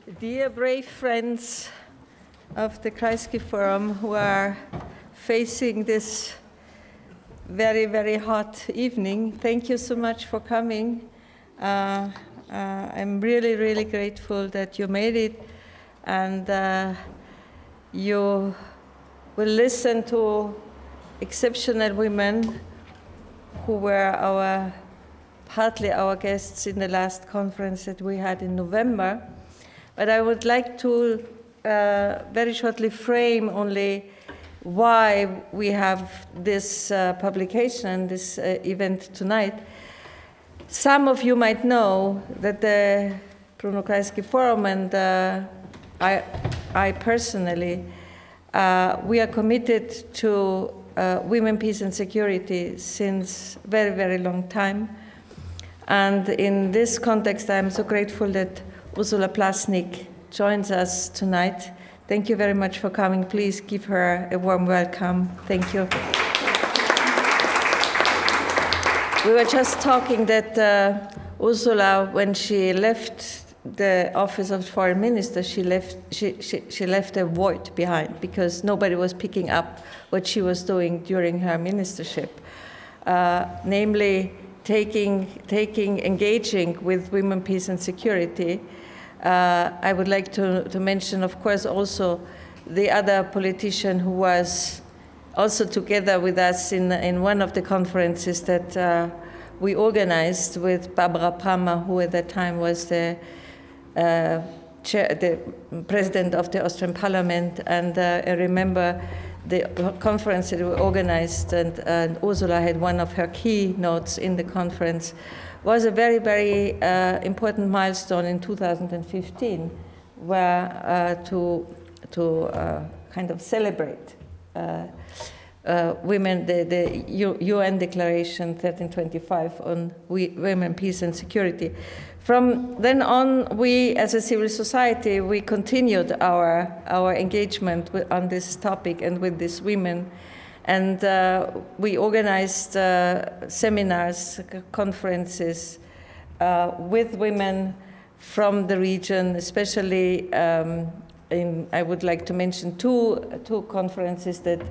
Dear brave friends of the Kreisky Forum who are facing this very, very hot evening, thank you so much for coming. I'm really, really grateful that you made it, and you will listen to exceptional women who were partly our guests in the last conference that we had in November. But I would like to very shortly frame only why we have this publication, this event tonight. Some of you might know that the Bruno Kreisky Forum and I personally, we are committed to women, peace and security since very, very long time. And in this context, I'm so grateful that Ursula Plasnik joins us tonight. Thank you very much for coming. Please give her a warm welcome. Thank you. We were just talking that Ursula, when she left the office of foreign minister, she left a void behind because nobody was picking up what she was doing during her ministership, namely engaging with women, peace and security. I would like to mention, of course, also the other politician who was also together with us in one of the conferences that we organized with Barbara Palmer, who at that time was the president of the Austrian Parliament. And I remember the conference that we organized, and Ursula had one of her keynotes in the conference, was a very, very important milestone in 2015, where to kind of celebrate women, the UN Declaration 1325 on women, peace and security. From then on, we as a civil society, we continued our engagement on this topic and with these women. And we organized seminars, conferences with women from the region, especially I would like to mention two conferences that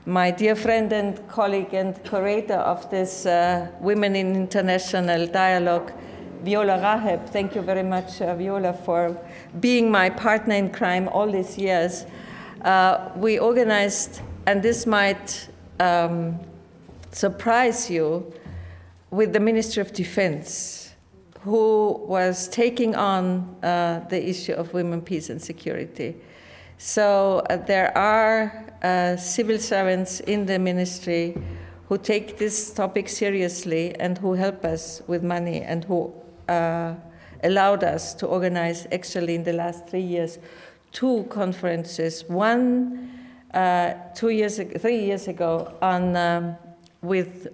my dear friend and colleague and curator of this Women in International Dialogue, Viola Raheb, thank you very much, Viola, for being my partner in crime all these years. We organized, and this might surprise you, with the Ministry of Defense, who was taking on the issue of women, peace and security. So there are civil servants in the ministry who take this topic seriously and who help us with money and who allowed us to organize, actually in the last 3 years, 2 conferences. One 3 years ago on with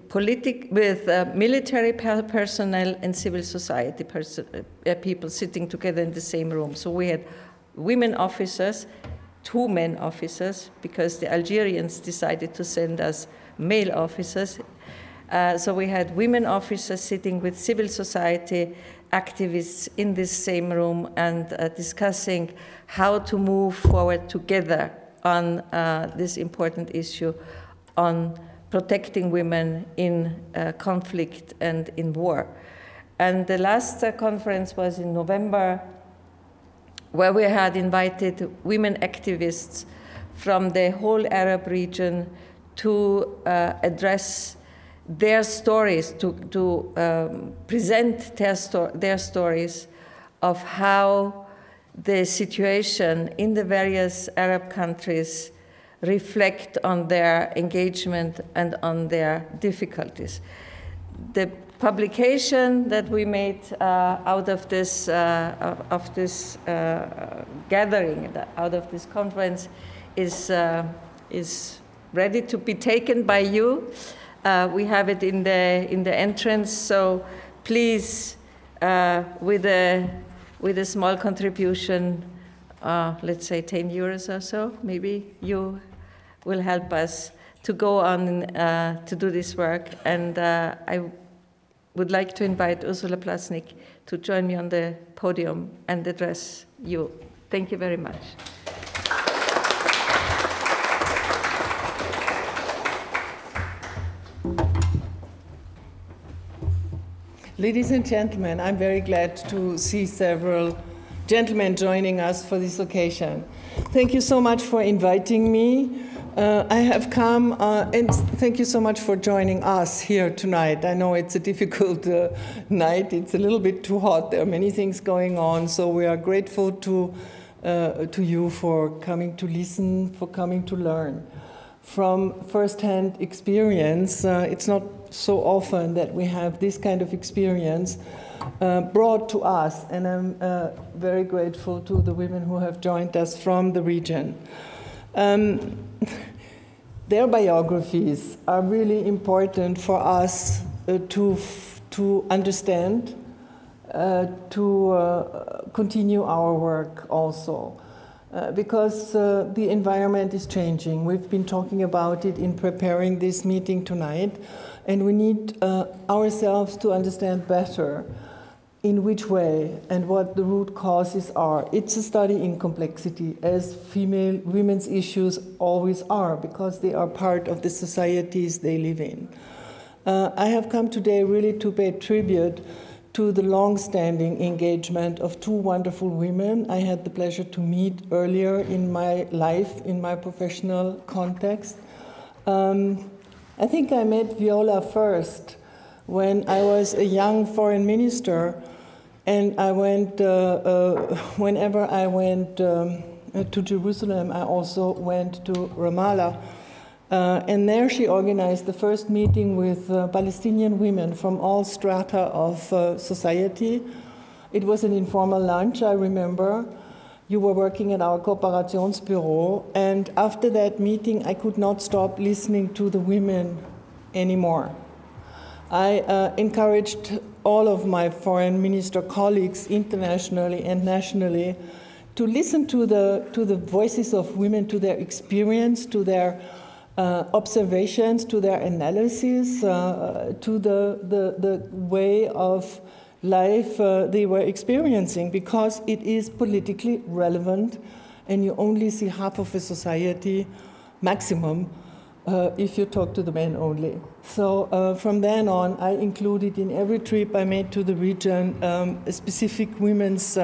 military personnel and civil society people sitting together in the same room. So we had women officers, 2 men officers, because the Algerians decided to send us male officers. So we had women officers sitting with civil society activists in this same room and discussing how to move forward together on this important issue on protecting women in conflict and in war. And the last conference was in November, where we had invited women activists from the whole Arab region to address their stories, to present their stories of how the situation in the various Arab countries reflect on their engagement and on their difficulties. The publication that we made out of this gathering, out of this conference, is ready to be taken by you. We have it in the entrance, so please, with a small contribution, let's say 10 euros or so, maybe you will help us to go on to do this work. And I would like to invite Ursula Plasnik to join me on the podium and address you. Thank you very much. Ladies and gentlemen, I'm very glad to see several gentlemen joining us for this occasion. Thank you so much for inviting me. I have come, and thank you so much for joining us here tonight. I know it's a difficult night. It's a little bit too hot. There are many things going on, so we are grateful to you for coming to listen, for coming to learn. From first-hand experience, it's not so often that we have this kind of experience brought to us, and I'm very grateful to the women who have joined us from the region. Their biographies are really important for us to understand, to continue our work also. Because the environment is changing. We've been talking about it in preparing this meeting tonight, and we need ourselves to understand better in which way and what the root causes are. It's a study in complexity, as women's issues always are, because they are part of the societies they live in. I have come today really to pay tribute to the long-standing engagement of two wonderful women I had the pleasure to meet earlier in my life, in my professional context. I think I met Viola first when I was a young foreign minister, and I went, whenever I went to Jerusalem, I also went to Ramallah. And there she organized the first meeting with Palestinian women from all strata of society. It was an informal lunch, I remember. You were working at our Kooperationsbüro, and after that meeting, I could not stop listening to the women anymore. I encouraged all of my foreign minister colleagues internationally and nationally to listen to the voices of women, to their experience, to their observations, to their analysis, to the way of life they were experiencing, because it is politically relevant, and you only see half of a society, maximum, if you talk to the men only. So from then on, I included in every trip I made to the region a specific women's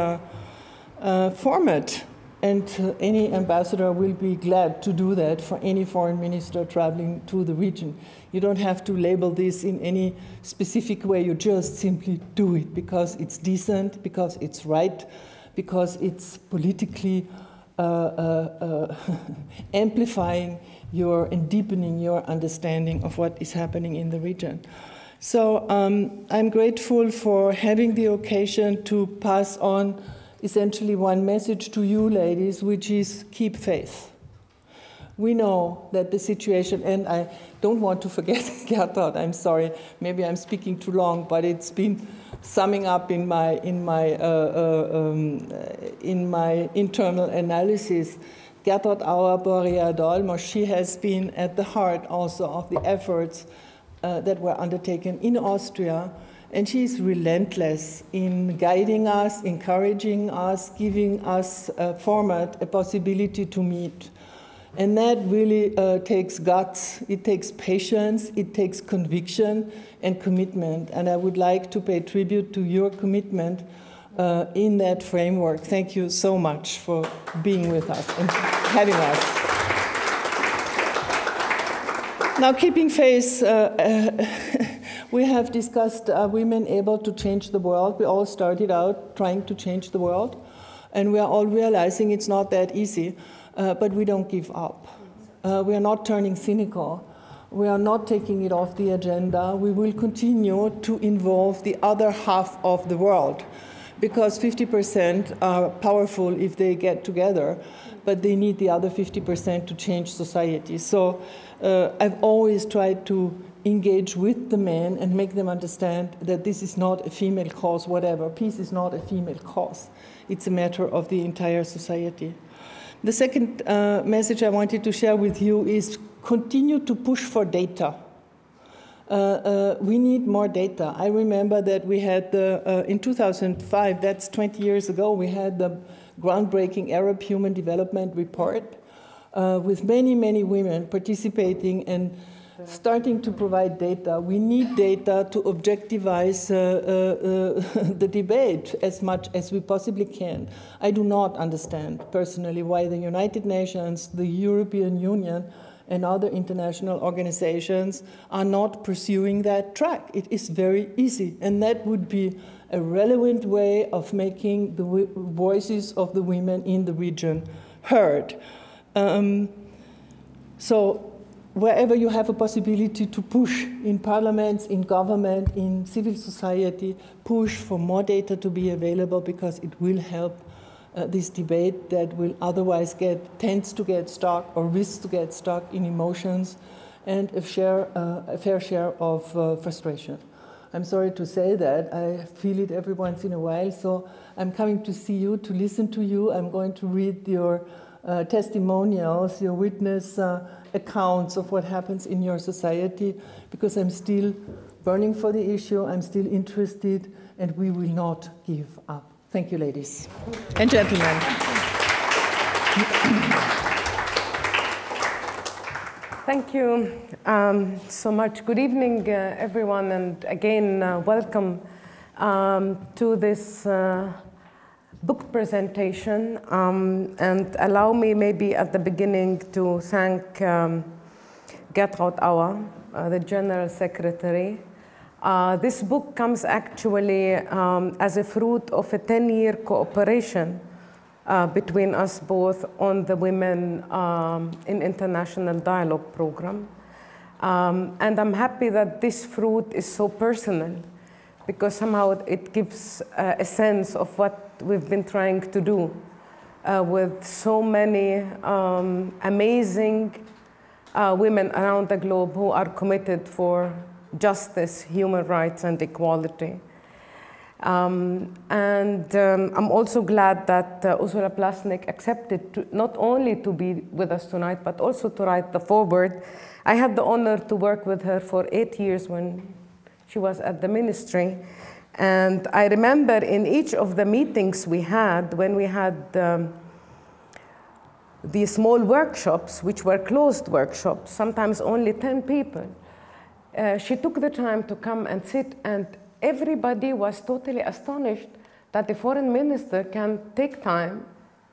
format. And any ambassador will be glad to do that for any foreign minister traveling to the region. You don't have to label this in any specific way. You just simply do it because it's decent, because it's right, because it's politically amplifying your and deepening your understanding of what is happening in the region. So I'm grateful for having the occasion to pass on essentially one message to you ladies, which is keep faith. We know that the situation, and I don't want to forget Gertrud, I'm sorry, maybe I'm speaking too long, but it's been summing up in my internal analysis. Gertrud Auer-Borea-Dolmo, she has been at the heart also of the efforts that were undertaken in Austria. And she's relentless in guiding us, encouraging us, giving us a format, a possibility to meet. And that really takes guts, it takes patience, it takes conviction and commitment. And I would like to pay tribute to your commitment in that framework. Thank you so much for being with us and having us. Now, keeping faith, we have discussed are women able to change the world. We all started out trying to change the world, and we are all realizing it's not that easy, but we don't give up. We are not turning cynical. We are not taking it off the agenda. We will continue to involve the other half of the world, because 50% are powerful if they get together, but they need the other 50% to change society. So I've always tried to engage with the men and make them understand that this is not a female cause, whatever. Peace is not a female cause. It's a matter of the entire society. The second message I wanted to share with you is continue to push for data. We need more data. I remember that we had in 2005, that's 20 years ago, we had the groundbreaking Arab Human Development Report, with many, many women participating and starting to provide data. We need data to objectivize the debate as much as we possibly can. I do not understand personally why the United Nations, the European Union, and other international organizations are not pursuing that track. It is very easy, and that would be a relevant way of making the voices of the women in the region heard. So wherever you have a possibility to push in parliaments, in government, in civil society, push for more data to be available, because it will help this debate that will otherwise tends to get stuck or risks to get stuck in emotions and a fair share of frustration. I'm sorry to say that. I feel it every once in a while, so I'm coming to see you, to listen to you. I'm going to read your testimonials, your witness accounts of what happens in your society, because I'm still burning for the issue, I'm still interested, and we will not give up. Thank you, ladies and gentlemen. Thank you so much. Good evening, everyone, and again, welcome to this book presentation. And allow me maybe at the beginning to thank Gertraud Auer, the General Secretary. This book comes actually as a fruit of a 10-year cooperation between us both on the Women in International Dialogue program. And I'm happy that this fruit is so personal, because somehow it gives a sense of what we've been trying to do with so many amazing women around the globe who are committed for justice, human rights, and equality. I'm also glad that Ursula Plasnik accepted not only to be with us tonight, but also to write the foreword. I had the honor to work with her for 8 years when she was at the ministry. And I remember in each of the meetings we had, when we had the small workshops, which were closed workshops, sometimes only 10 people, she took the time to come and sit, and everybody was totally astonished that the foreign minister can take time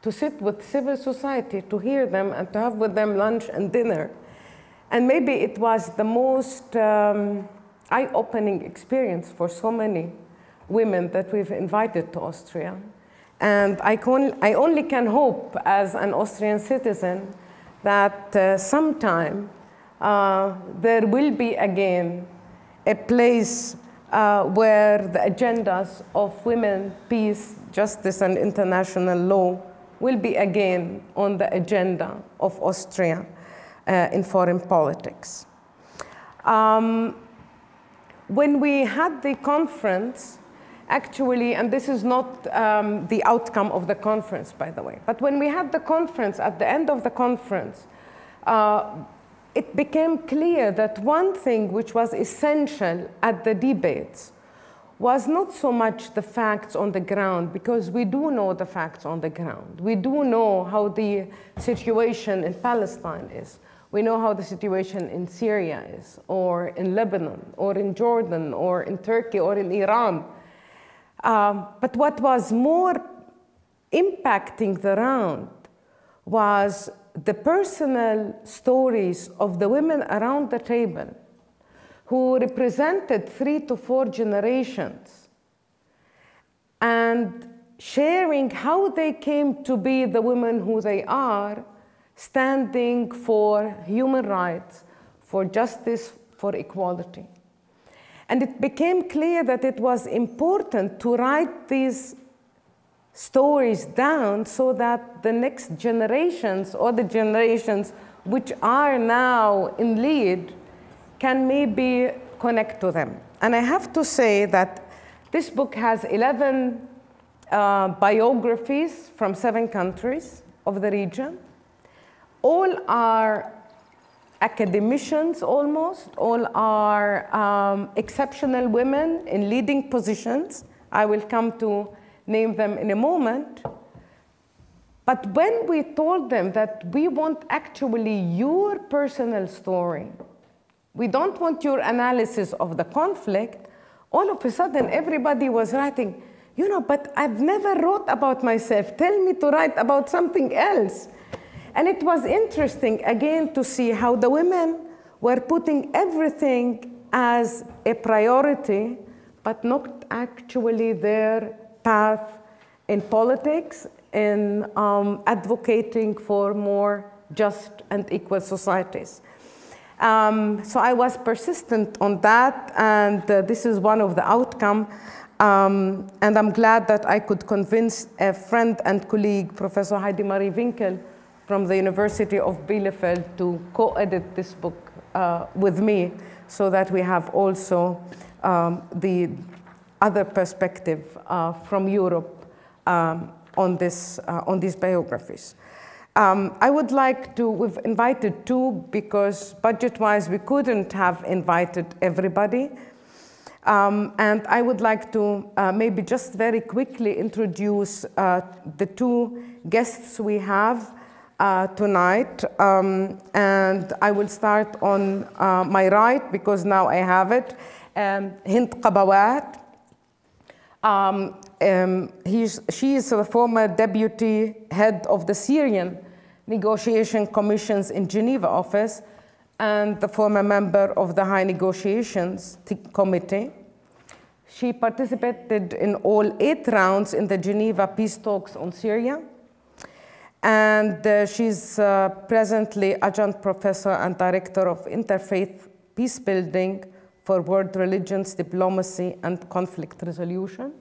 to sit with civil society, to hear them, and to have with them lunch and dinner. And maybe it was the most eye-opening experience for so many women that we've invited to Austria. And I only can hope, as an Austrian citizen, that sometime there will be again a place where the agendas of women, peace, justice, and international law will be again on the agenda of Austria in foreign politics. When we had the conference, actually, and this is not the outcome of the conference, by the way, but when we had the conference, at the end of the conference, it became clear that one thing which was essential at the debates was not so much the facts on the ground, because we do know the facts on the ground. We do know how the situation in Palestine is. We know how the situation in Syria is, or in Lebanon, or in Jordan, or in Turkey, or in Iran. But what was more impacting the round was the personal stories of the women around the table who represented 3 to 4 generations, and sharing how they came to be the women who they are, standing for human rights, for justice, for equality. And it became clear that it was important to write these stories down so that the next generations, or the generations which are now in lead, can maybe connect to them. And I have to say that this book has 11 biographies from 7 countries of the region. All are academicians almost, all are exceptional women in leading positions. I will come to name them in a moment. But when we told them that we want actually your personal story, we don't want your analysis of the conflict, all of a sudden everybody was writing, you know, but I've never wrote about myself. Tell me to write about something else. And it was interesting, again, to see how the women were putting everything as a priority, but not actually their path in politics, in advocating for more just and equal societies. So I was persistent on that, and this is one of the outcomes. And I'm glad that I could convince a friend and colleague, Professor Heidemarie Winkel, from the University of Bielefeld, to co-edit this book with me, so that we have also the other perspective from Europe on these biographies. I would like to, we've invited two, because budget-wise we couldn't have invited everybody. And I would like to maybe just very quickly introduce the two guests we have tonight. And I will start on my right, because now I have it. Hind Kabawat. She is the former deputy head of the Syrian Negotiation Commission's in Geneva office, and the former member of the High Negotiations Committee. She participated in all 8 rounds in the Geneva peace talks on Syria. And she's presently adjunct professor and director of interfaith peacebuilding for world religions, diplomacy, and conflict resolution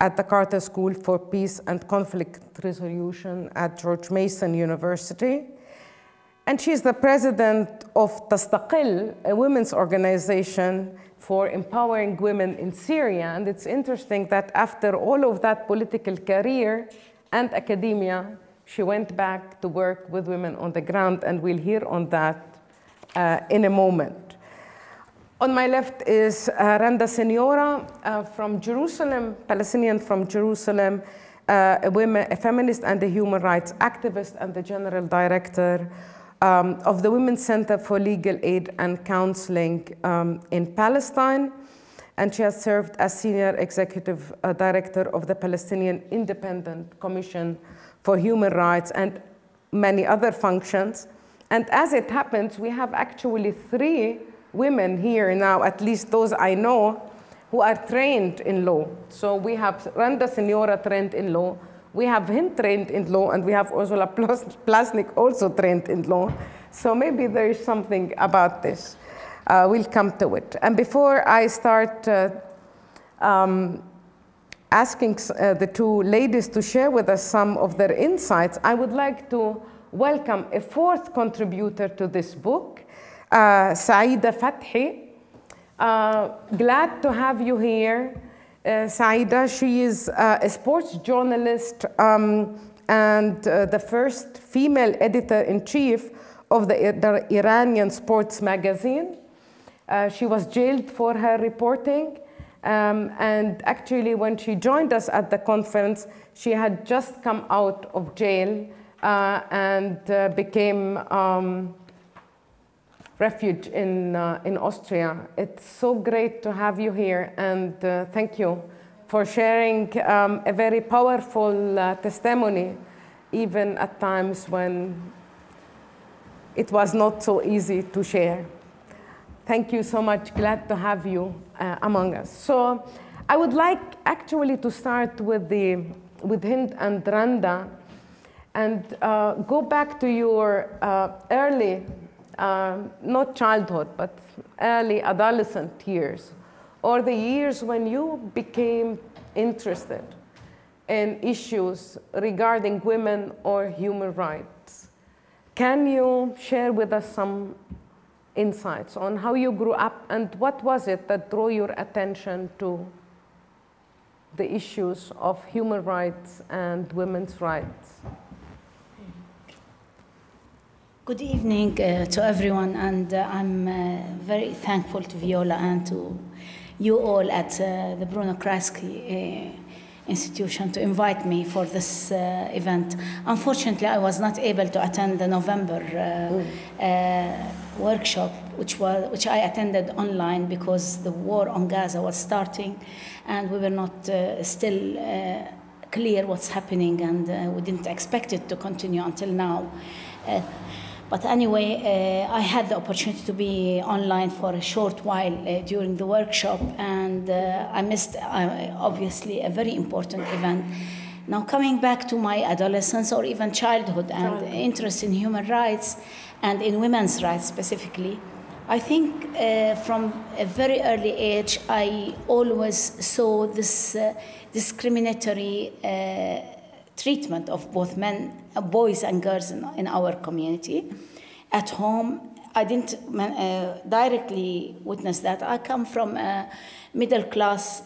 at the Carter School for Peace and Conflict Resolution at George Mason University. And she's the president of Tastaqil, a women's organization for empowering women in Syria. And it's interesting that after all of that political career and academia, she went back to work with women on the ground, and we'll hear on that in a moment. On my left is Randa Siniora from Jerusalem, Palestinian from Jerusalem, a feminist and a human rights activist, and the general director of the Women's Center for Legal Aid and Counseling in Palestine. And she has served as senior executive director of the Palestinian Independent Commission for Human Rights and many other functions. And as it happens, we have actually 3 women here now, at least those I know, who are trained in law. So we have Randa Siniora trained in law, we have Hind trained in law, and we have Ursula Plasnik also trained in law. So maybe there is something about this. We'll come to it. And before I start asking the 2 ladies to share with us some of their insights, I would like to welcome a 4th contributor to this book, Saida Fathi. Glad to have you here, Saida. She is a sports journalist and the first female editor-in-chief of the Iranian sports magazine. She was jailed for her reporting. And actually, when she joined us at the conference, she had just come out of jail and became refuge in Austria. It's so great to have you here, and thank you for sharing a very powerful testimony, even at times when it was not so easy to share. Thank you so much. Glad to have you among us. So I would like actually to start with Hind and Randa, and go back to your early, not childhood, but early adolescent years, or the years when you became interested in issues regarding women or human rights. Can you share with us some insights on how you grew up, and what was it that drew your attention to the issues of human rights and women's rights? Good evening to everyone, and I'm very thankful to Viola and to you all at the Bruno Kreisky institution to invite me for this event. Unfortunately, I was not able to attend the November workshop, which I attended online because the war on Gaza was starting, and we were not still clear what's happening, and we didn't expect it to continue until now. But anyway, I had the opportunity to be online for a short while during the workshop, and I missed, obviously, a very important event. Now, coming back to my adolescence or even childhood and interest in human rights and in women's rights specifically, I think from a very early age, I always saw this discriminatory treatment of both boys and girls in our community. At home, I didn't directly witness that. I come from a middle-class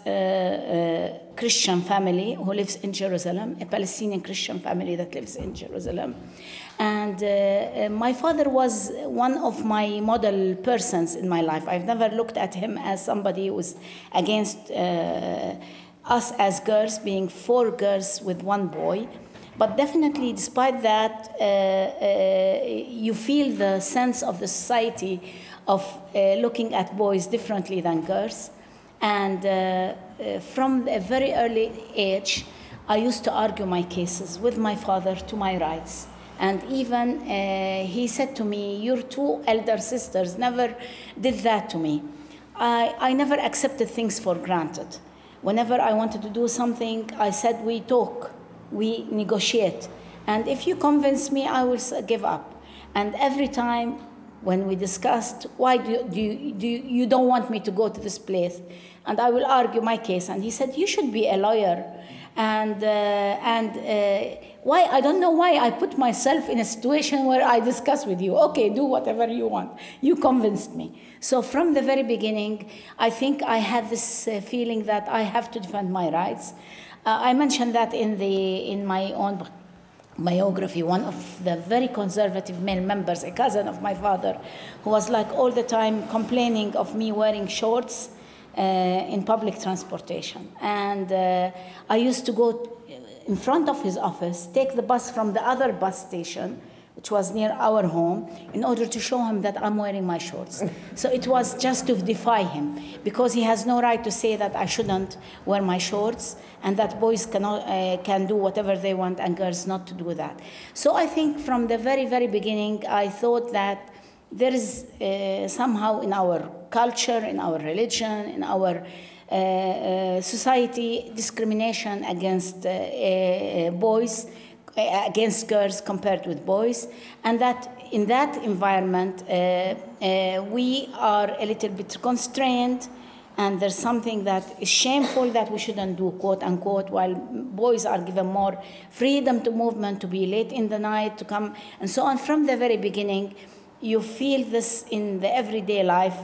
Christian family who lives in Jerusalem, a Palestinian Christian family that lives in Jerusalem. And my father was one of my model persons in my life. I've never looked at him as somebody who was against us as girls, being 4 girls with 1 boy. But definitely, despite that, you feel the sense of the society of looking at boys differently than girls. And from a very early age, I used to argue my cases with my father to my rights. And even he said to me, your 2 elder sisters never did that to me. I never accepted things for granted. Whenever I wanted to do something, I said, we talk, we negotiate. And if you convince me, I will give up. And every time when we discussed, why you don't want me to go to this place? And I will argue my case. And he said, you should be a lawyer. And why, I don't know why I put myself in a situation where I discuss with you. Okay, do whatever you want. You convinced me. So from the very beginning, I think I had this feeling that I have to defend my rights. I mentioned that in my own biography, one of the very conservative male members, a cousin of my father, who was like all the time complaining of me wearing shorts in public transportation. And I used to go in front of his office, take the bus from the other bus station, which was near our home, in order to show him that I'm wearing my shorts. So it was just to defy him, because he has no right to say that I shouldn't wear my shorts and that boys can do whatever they want and girls not to do that. So I think from the very, very beginning, I thought that there is somehow in our culture, in our religion, in our society, discrimination against boys, against girls compared with boys, and that in that environment we are a little bit constrained, and there's something that is shameful that we shouldn't do, quote unquote, while boys are given more freedom to movement, to be late in the night, to come, and so on. From the very beginning, you feel this in the everyday life.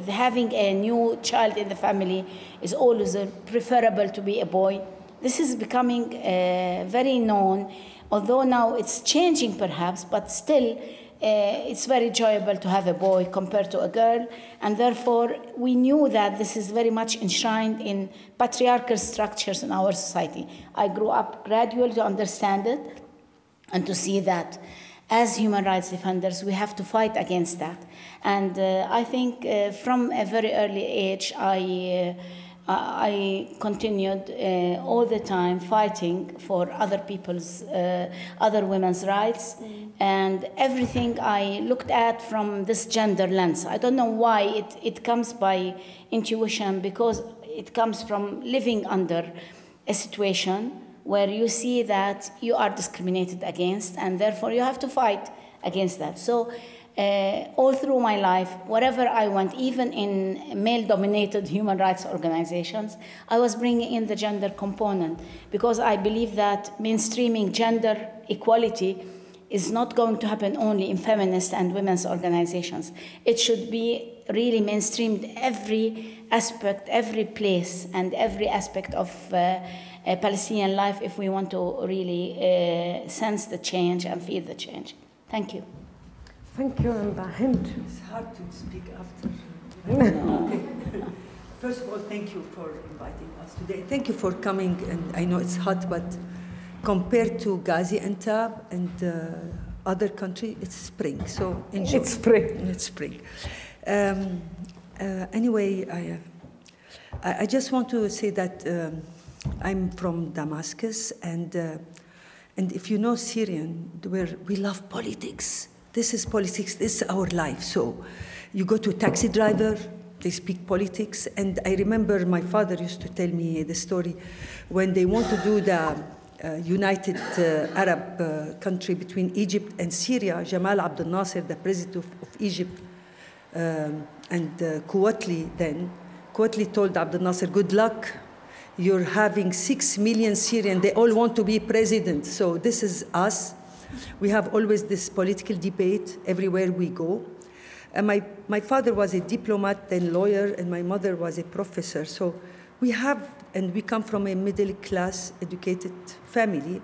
Having a new child in the family is always preferable to be a boy. This is becoming very known, although now it's changing perhaps, but still it's very enjoyable to have a boy compared to a girl. And therefore, we knew that this is very much enshrined in patriarchal structures in our society. I grew up gradually to understand it and to see that as human rights defenders, we have to fight against that. And I think from a very early age, I continued all the time fighting for other people's, other women's rights, and everything I looked at from this gender lens. I don't know why it comes by intuition, because it comes from living under a situation where you see that you are discriminated against, and therefore you have to fight against that. So all through my life, wherever I went, even in male-dominated human rights organizations, I was bringing in the gender component, because I believe that mainstreaming gender equality is not going to happen only in feminist and women's organizations. It should be really mainstreamed every aspect, every place, and every aspect of Palestinian life if we want to really sense the change and feel the change. Thank you. Thank you, Randa. Hind. It's hard to speak after. First of all, thank you for inviting us today. Thank you for coming, and I know it's hot, but compared to Gaziantep and other countries, it's spring, so enjoy. It's spring. It's spring. Anyway, I just want to say that I'm from Damascus, and if you know Syrian, where we love politics. This is politics, this is our life. So you go to a taxi driver, they speak politics, and I remember my father used to tell me the story when they want to do the united Arab country between Egypt and Syria. Jamal Abdel Nasser, the president of Egypt, and Kuwatli told Abdel Nasser, good luck, you're having 6 million Syrians, they all want to be president. So this is us. We have always this political debate everywhere we go. And my father was a diplomat and lawyer, and my mother was a professor. So we come from a middle-class educated family.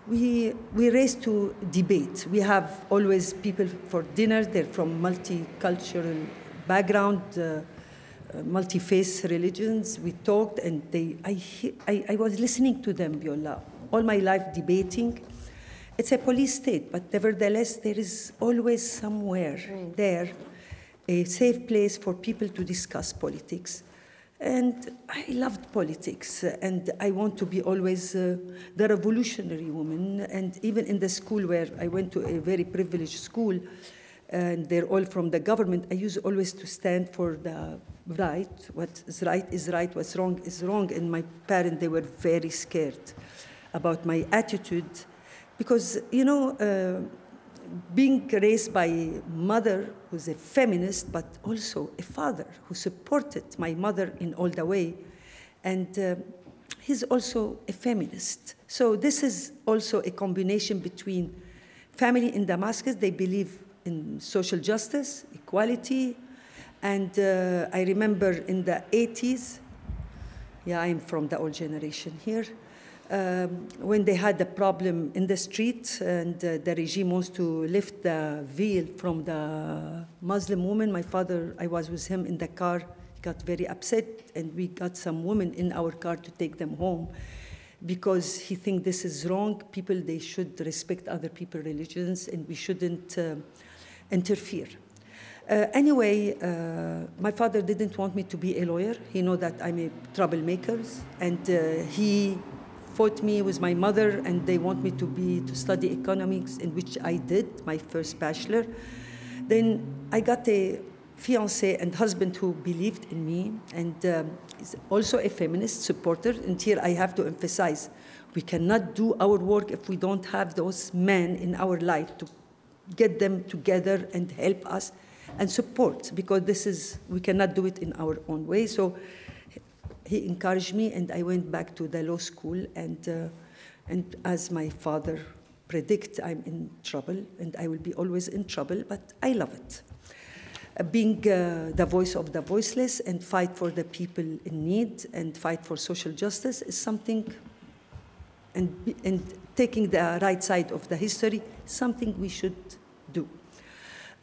We raised to debate. We have always people for dinner. They're from multicultural background, multi-faith religions. We talked, and I was listening to them, Viola, all my life debating. It's a police state, but nevertheless, there is always somewhere there a safe place for people to discuss politics. And I loved politics, and I want to be always the revolutionary woman. And even in the school where I went to a very privileged school, and they're all from the government, I used always to stand for the right. What is right is right, what's wrong is wrong. And my parents, they were very scared about my attitude. Because, you know, being raised by a mother who's a feminist, but also a father who supported my mother in all the way, and he's also a feminist. So this is also a combination between family in Damascus. They believe in social justice, equality, and I remember in the 80s, yeah, I'm from the old generation here, when they had a problem in the street and the regime wants to lift the veil from the Muslim woman, my father, I was with him in the car, he got very upset, and we got some women in our car to take them home because he thinks this is wrong. People, they should respect other people's religions, and we shouldn't interfere. Anyway, my father didn't want me to be a lawyer. He knew that I'm a troublemaker, and he fought me with my mother, and they want me to study economics, in which I did, my first bachelor. Then I got a fiancé and husband who believed in me, and is also a feminist supporter. And here I have to emphasize, we cannot do our work if we don't have those men in our life to get them together and help us and support, because we cannot do it in our own way. So he encouraged me, and I went back to the law school, and as my father predicted, I'm in trouble, and I will be always in trouble, but I love it. Being the voice of the voiceless and fight for the people in need and fight for social justice is something, and taking the right side of the history, something we should do.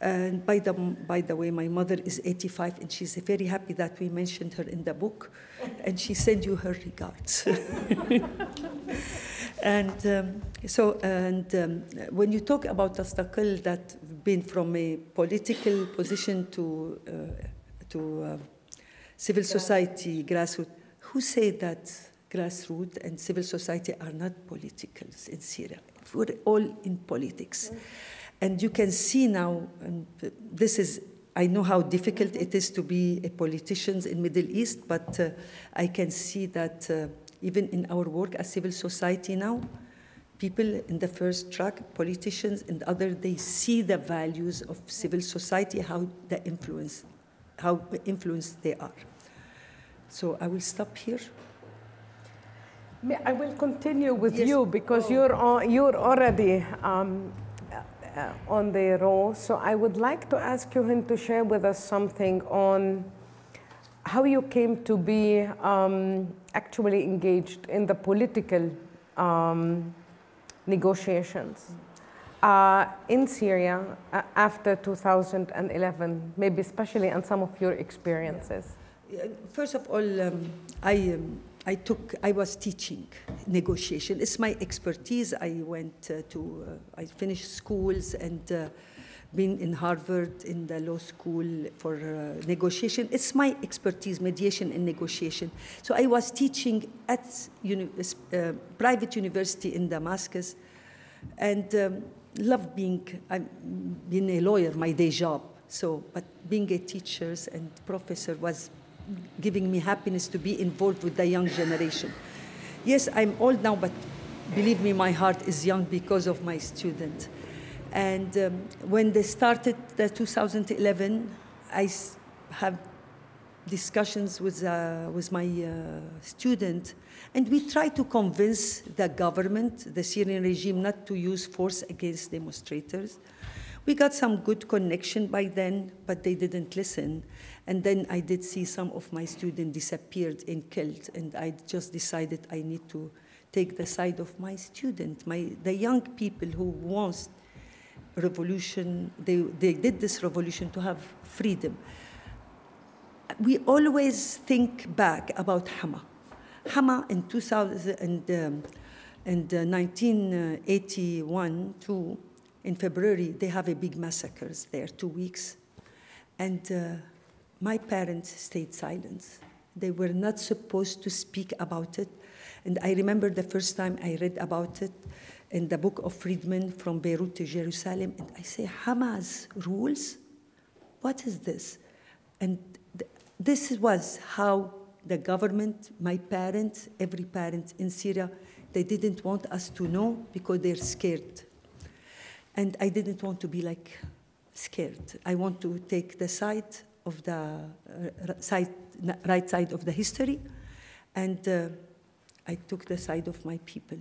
And by the way, my mother is 85, and she's very happy that we mentioned her in the book, and she sent you her regards. And when you talk about Tastaqil, that been from a political position to civil society, grassroots, who say that grassroots and civil society are not politicals in Syria? We're all in politics. And you can see now, and I know how difficult it is to be a politician in Middle East, but I can see that even in our work as civil society now, people in the first track, politicians and others, they see the values of civil society, how influenced they are. So I will stop here. I will continue with you, because you're already on the row. So I would like to ask you, Hind, to share with us something on how you came to be actually engaged in the political negotiations. in Syria after 2011, maybe especially and some of your experiences? Yeah. First of all, I was teaching negotiation. It's my expertise. I went I finished schools and been in Harvard in the law school for negotiation. It's my expertise, mediation and negotiation. So I was teaching at private university in Damascus, and love being a lawyer, my day job. So, but being a teacher and professor was giving me happiness to be involved with the young generation. Yes, I'm old now, but believe me, my heart is young because of my student. And when they started the 2011, I have discussions with my student, and we try to convince the government, the Syrian regime, not to use force against demonstrators. We got some good connection by then, but they didn't listen. And then I did see some of my students disappeared and killed, and I just decided I need to take the side of my student, the young people who want revolution. They did this revolution to have freedom. We always think back about Hama. Hama in 1981, in February, they have a big massacres there, 2 weeks. And my parents stayed silent. They were not supposed to speak about it. And I remember the first time I read about it in the book of Friedman, From Beirut to Jerusalem, and I say, Hamas rules? What is this? And this was how the government, my parents, every parent in Syria, they didn't want us to know because they're scared. And I didn't want to be like scared. I want to take the side of the right side of the history, and I took the side of my people.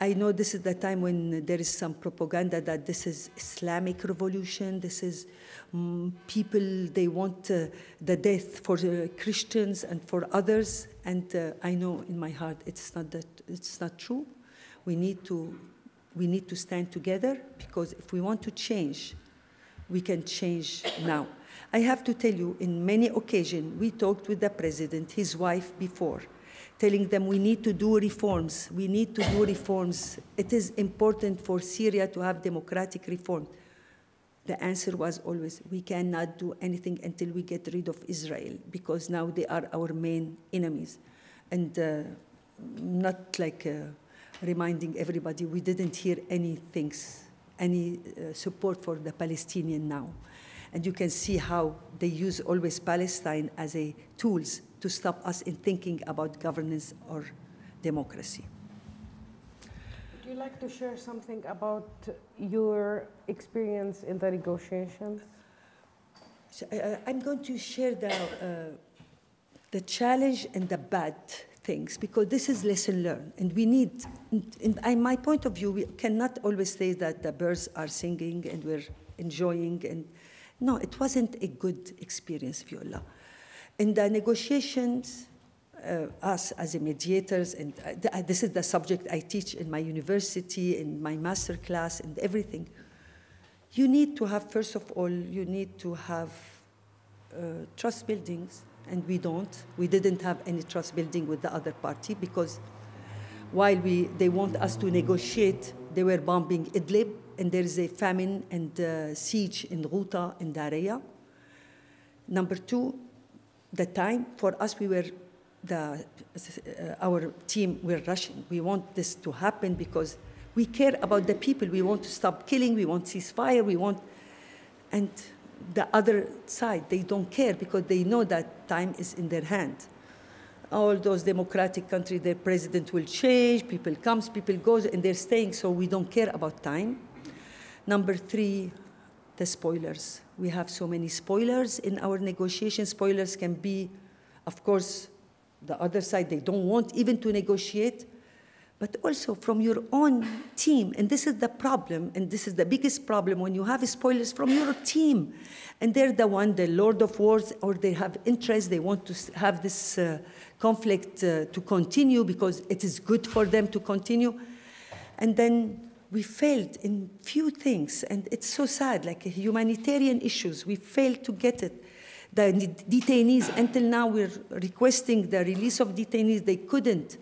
I know this is the time when there is some propaganda that this is Islamic revolution, this is people, they want the death for Christians and for others, and I know in my heart it's not true. We need to stand together, because if we want to change, we can change now. I have to tell you, in many occasions, we talked with the president, his wife before, telling them we need to do reforms. We need to do reforms. It is important for Syria to have democratic reform. The answer was always, we cannot do anything until we get rid of Israel, because now they are our main enemies. And not like reminding everybody, we didn't hear any support for the Palestinian now. And you can see how they use always Palestine as a tools to stop us in thinking about governance or democracy. Would you like to share something about your experience in the negotiations? So, I'm going to share the challenge and the bad things, because this is lesson learned, and we need, in my point of view, we cannot always say that the birds are singing and we're enjoying, and no, it wasn't a good experience, Viola. In the negotiations, us as a mediators, and this is the subject I teach in my university, in my master class, and everything. You need to have, first of all, you need to have trust buildings, and we don't. We didn't have any trust building with the other party, because while they want us to negotiate, they were bombing Idlib, and there is a famine and siege in Ghouta, in Daraya. Number two, the time for us, we were our team were rushing. We want this to happen because we care about the people. We want to stop killing. We want ceasefire. We want, and the other side, they don't care because they know that time is in their hand. All those democratic countries, their president will change. People comes, people goes, and they're staying. So we don't care about time. Number three, the spoilers. We have so many spoilers in our negotiations. Spoilers can be, of course, the other side, they don't want even to negotiate, but also from your own team. And this is the problem, and this is the biggest problem when you have spoilers from your team. And they're the Lord of Wars, or they have interest, they want to have this conflict to continue because it is good for them to continue. And then we failed in few things, and it's so sad, like humanitarian issues, we failed to get it. The detainees, until now we're requesting the release of detainees, they couldn't.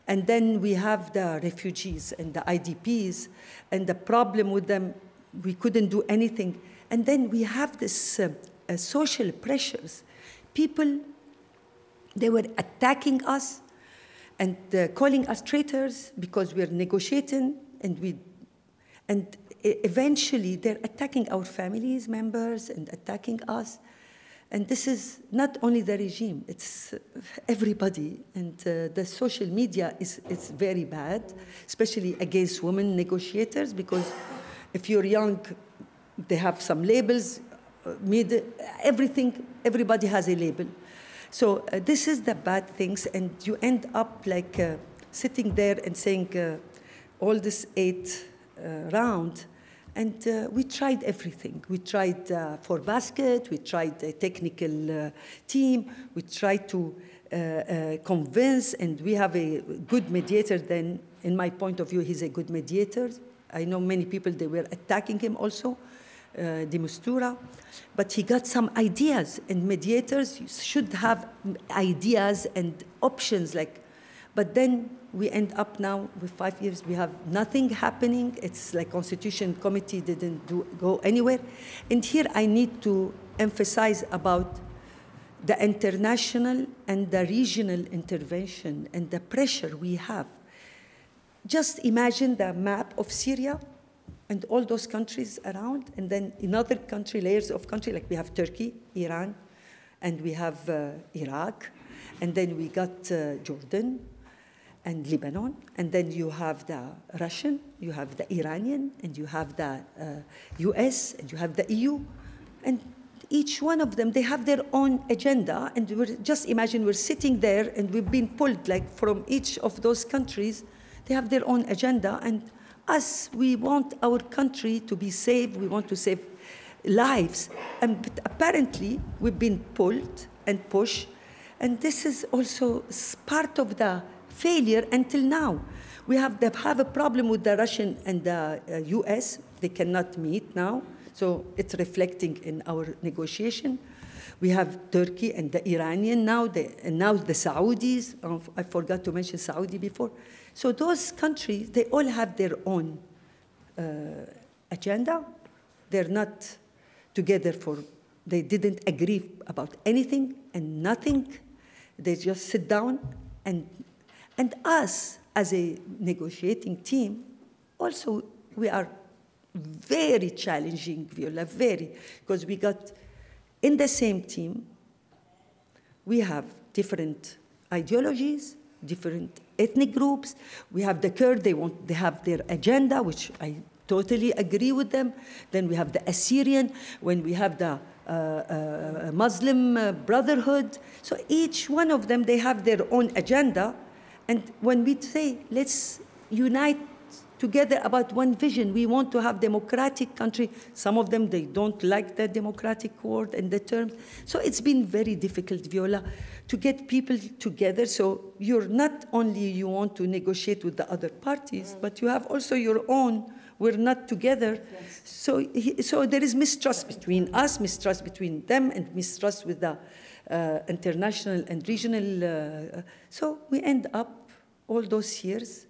And then we have the refugees and the IDPs, and the problem with them, we couldn't do anything. And then we have this social pressures. People, they were attacking us and calling us traitors because we're negotiating, and eventually they're attacking our families members and attacking us. And this is not only the regime, it's everybody. And the social media is very bad, especially against women negotiators, because if you're young, they have some labels, everything, everybody has a label. So this is the bad things, and you end up like sitting there and saying all this 8 round, and we tried everything. We tried for basket, we tried a technical team, we tried to convince, and we have a good mediator then. In my point of view, he's a good mediator. I know many people, they were attacking him also, de Mistura, but he got some ideas, and mediators should have ideas and options, like, but then we end up now with 5 years, we have nothing happening. It's like Constitution Committee didn't go anywhere. And here I need to emphasize about the international and the regional intervention and the pressure we have. Just imagine the map of Syria and all those countries around, and then in other country, layers of country, like we have Turkey, Iran, and we have Iraq, and then we got Jordan and Lebanon, and then you have the Russian, you have the Iranian, and you have the US, and you have the EU, and each one of them, they have their own agenda, and just imagine we're sitting there, and we've been pulled like from each of those countries. They have their own agenda, and us, we want our country to be safe, we want to save lives, but apparently we've been pulled and pushed, and this is also part of the failure until now. We have a problem with the Russian and the US. They cannot meet now, so it's reflecting in our negotiation. We have Turkey and the Iranian now, and now the Saudis. I forgot to mention Saudi before. So those countries, they all have their own agenda. They're not together they didn't agree about anything and nothing. They just sit down, and us as a negotiating team, also we are very challenging, Viola, very, because we got in the same team, we have different ideologies, different ethnic groups. We have the Kurd, they have their agenda, which I totally agree with them. Then we have the Assyrian, when we have the Muslim Brotherhood. So each one of them, they have their own agenda. And when we say, let's unite together about one vision, we want to have democratic country. Some of them, they don't like the democratic word and the terms. So it's been very difficult, Viola, to get people together. So you're not only you want to negotiate with the other parties, but you have also your own, we're not together. Yes. So there is mistrust between us, mistrust between them, and mistrust with the international and regional. So we end up all those years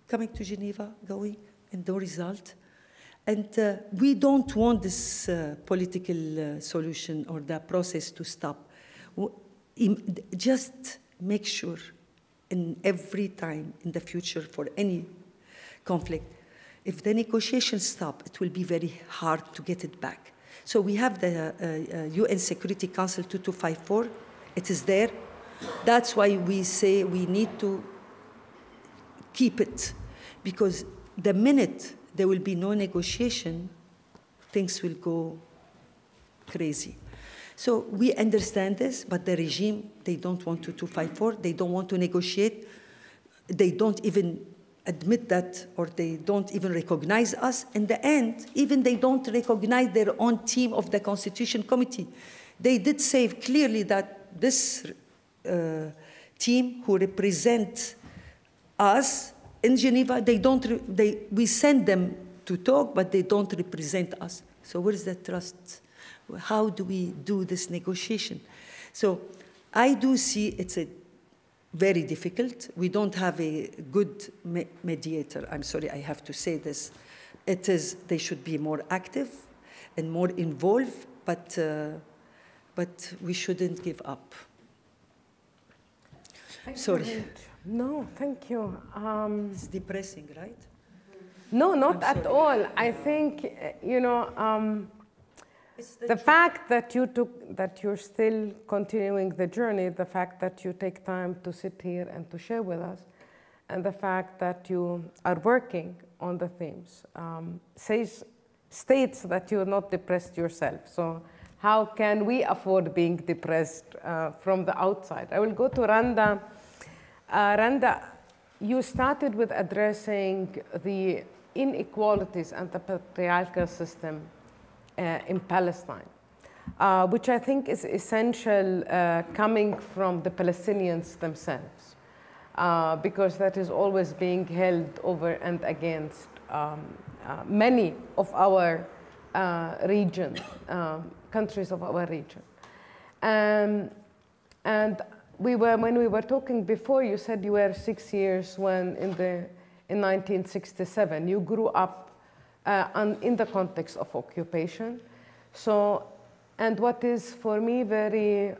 coming to Geneva, going, and no result. And we don't want this political solution or the process to stop. Just make sure in every time in the future for any conflict, if the negotiations stop, it will be very hard to get it back. So we have the UN Security Council 2254. It is there. That's why we say we need to keep it, because the minute there will be no negotiation, things will go crazy. So we understand this, but the regime, they don't want 2254, they don't want to negotiate, they don't even admit that, or they don't even recognize us. In the end, even they don't recognize their own team of the Constitution Committee. They did say clearly that this team who represents us in Geneva, we send them to talk, but they don't represent us. So where is the trust? How do we do this negotiation? So I do see it's a very difficult. We don't have a good mediator. I'm sorry, I have to say this. They should be more active and more involved, but we shouldn't give up. Sorry. No, thank you. It's depressing, right? No, not at all. I think, you know, the fact that you're still continuing the journey, the fact that you take time to sit here and to share with us, and the fact that you are working on the themes states that you're not depressed yourself. So how can we afford being depressed from the outside? I will go to Randa. Randa, you started with addressing the inequalities and the patriarchal system in Palestine, which I think is essential coming from the Palestinians themselves, because that is always being held over and against many of our region, countries of our region. And when we were talking before, you said you were 6 years when in 1967 you grew up in the context of occupation. So, and what is for me very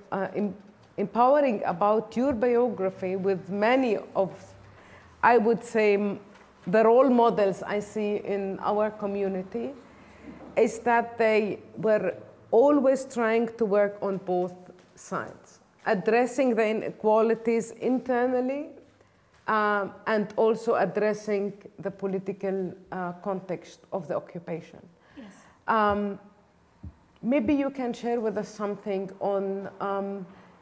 empowering about your biography, with many of, I would say, the role models I see in our community, is that they were always trying to work on both sides, addressing the inequalities internally and also addressing the political context of the occupation. Yes. Maybe you can share with us something on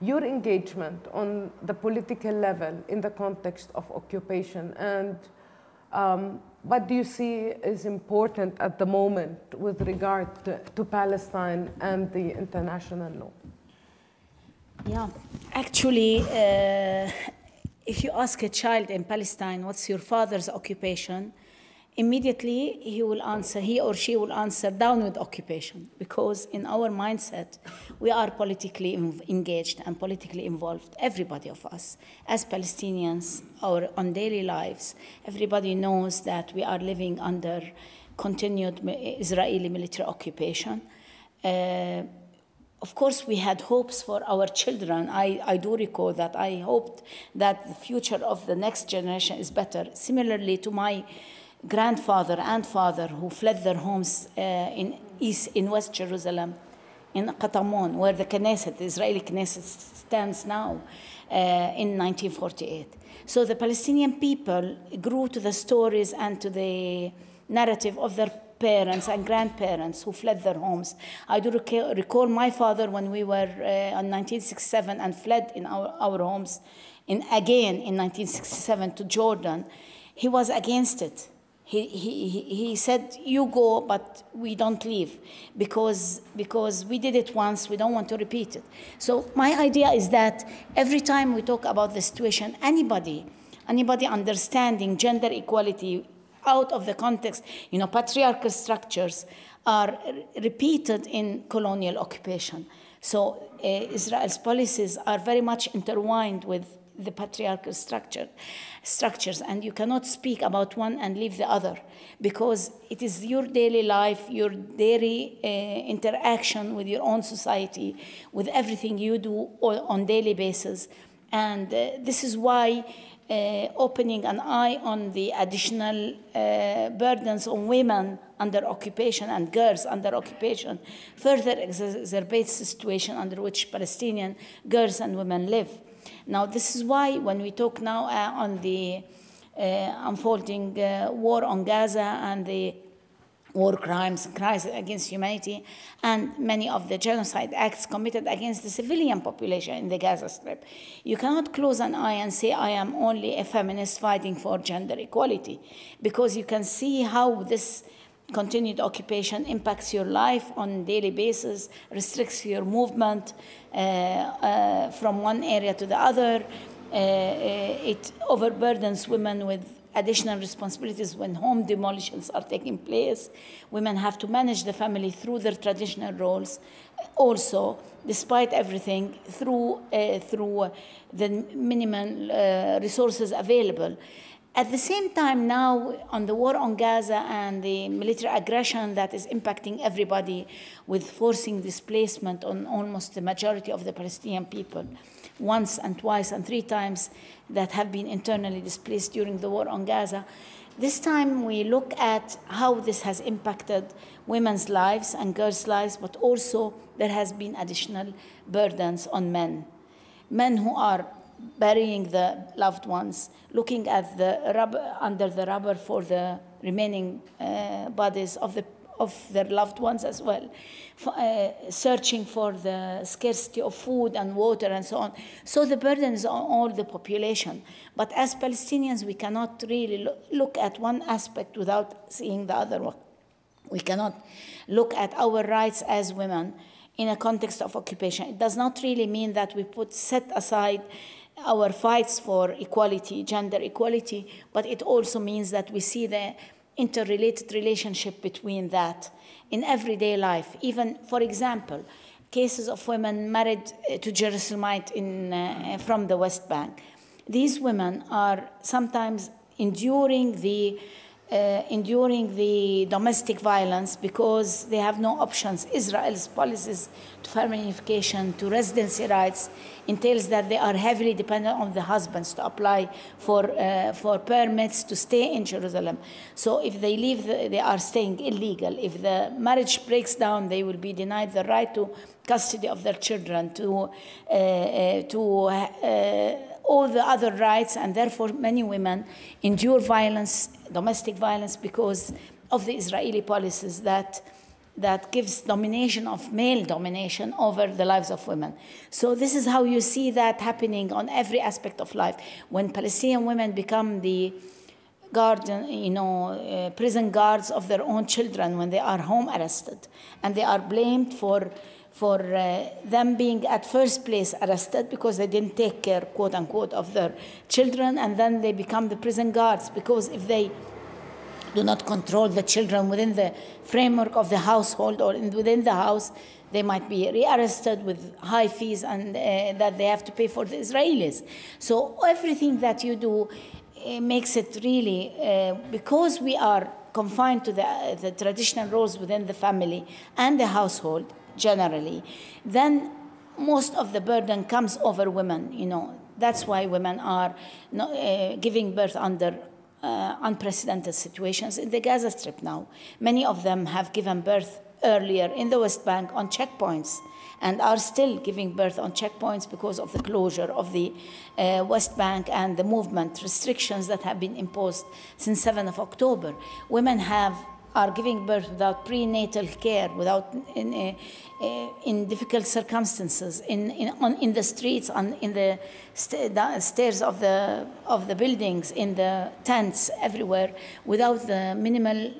your engagement on the political level in the context of occupation, and what do you see is important at the moment with regard to Palestine and the international law? Yeah, actually, if you ask a child in Palestine, what's your father's occupation? Immediately he or she will answer, down with occupation, because in our mindset, we are politically engaged and politically involved, everybody of us. As Palestinians, on daily lives, everybody knows that we are living under continued Israeli military occupation. Of course, we had hopes for our children. I do recall that I hoped that the future of the next generation is better. Similarly to my grandfather and father who fled their homes in West Jerusalem, in Qatamon, where the Knesset, the Israeli Knesset, stands now, in 1948. So the Palestinian people grew to the stories and to the narrative of their parents and grandparents who fled their homes. I do recall my father when we were in 1967 and fled in our homes, again in 1967 to Jordan. He was against it. He said, you go, but we don't leave, because we did it once, we don't want to repeat it. So my idea is that every time we talk about the situation, anybody understanding gender equality out of the context, you know, patriarchal structures are repeated in colonial occupation. So Israel's policies are very much intertwined with the patriarchal structures, and you cannot speak about one and leave the other, because it is your daily life, your daily interaction with your own society, with everything you do on daily basis. And this is why opening an eye on the additional burdens on women under occupation and girls under occupation further exacerbates the situation under which Palestinian girls and women live. Now, this is why when we talk now on the unfolding war on Gaza and the war crimes against humanity, and many of the genocide acts committed against the civilian population in the Gaza Strip, you cannot close an eye and say, I am only a feminist fighting for gender equality, because you can see how this continued occupation impacts your life on a daily basis, restricts your movement from one area to the other. It overburdens women with additional responsibilities when home demolitions are taking place. Women have to manage the family through their traditional roles. Also, despite everything, through the minimal resources available. At the same time now, on the war on Gaza and the military aggression that is impacting everybody with forcing displacement on almost the majority of the Palestinian people, once and twice and 3 times that have been internally displaced during the war on Gaza. This time we look at how this has impacted women's lives and girls' lives, but also there has been additional burdens on men. Men who are burying the loved ones, looking at the rubber, under the rubber for the remaining bodies of their loved ones as well, searching for the scarcity of food and water and so on. So the burden is on all the population. But as Palestinians, we cannot really look at one aspect without seeing the other one. We cannot look at our rights as women in a context of occupation. It does not really mean that we set aside our fights for equality, gender equality, but it also means that we see the interrelated relationship between that in everyday life. Even, for example, cases of women married to Jerusalemites from the West Bank. These women are sometimes enduring the domestic violence because they have no options. Israel's policies to family unification, to residency rights, entails that they are heavily dependent on the husbands to apply for permits to stay in Jerusalem. So if they leave, they are staying illegal. If the marriage breaks down, they will be denied the right to custody of their children, to all the other rights, and therefore many women endure violence, domestic violence, because of the Israeli policies that gives domination of male domination over the lives of women. So this is how you see that happening on every aspect of life. When Palestinian women become the guardian, prison guards of their own children when they are home arrested, and they are blamed for them being at first place arrested because they didn't take care, quote unquote, of their children, and then they become the prison guards because if they do not control the children within the framework of the household or within the house, they might be rearrested with high fees and that they have to pay for the Israelis. So everything that you do makes it really, because we are confined to the traditional roles within the family and the household generally, then most of the burden comes over women. That's why women are giving birth under unprecedented situations in the Gaza Strip now. Many of them have given birth earlier in the West Bank on checkpoints and are still giving birth on checkpoints because of the closure of the West Bank and the movement restrictions that have been imposed since 7th of October. Women are giving birth without prenatal care, in difficult circumstances, in the streets, in the stairs of the buildings, in the tents, everywhere, without the minimal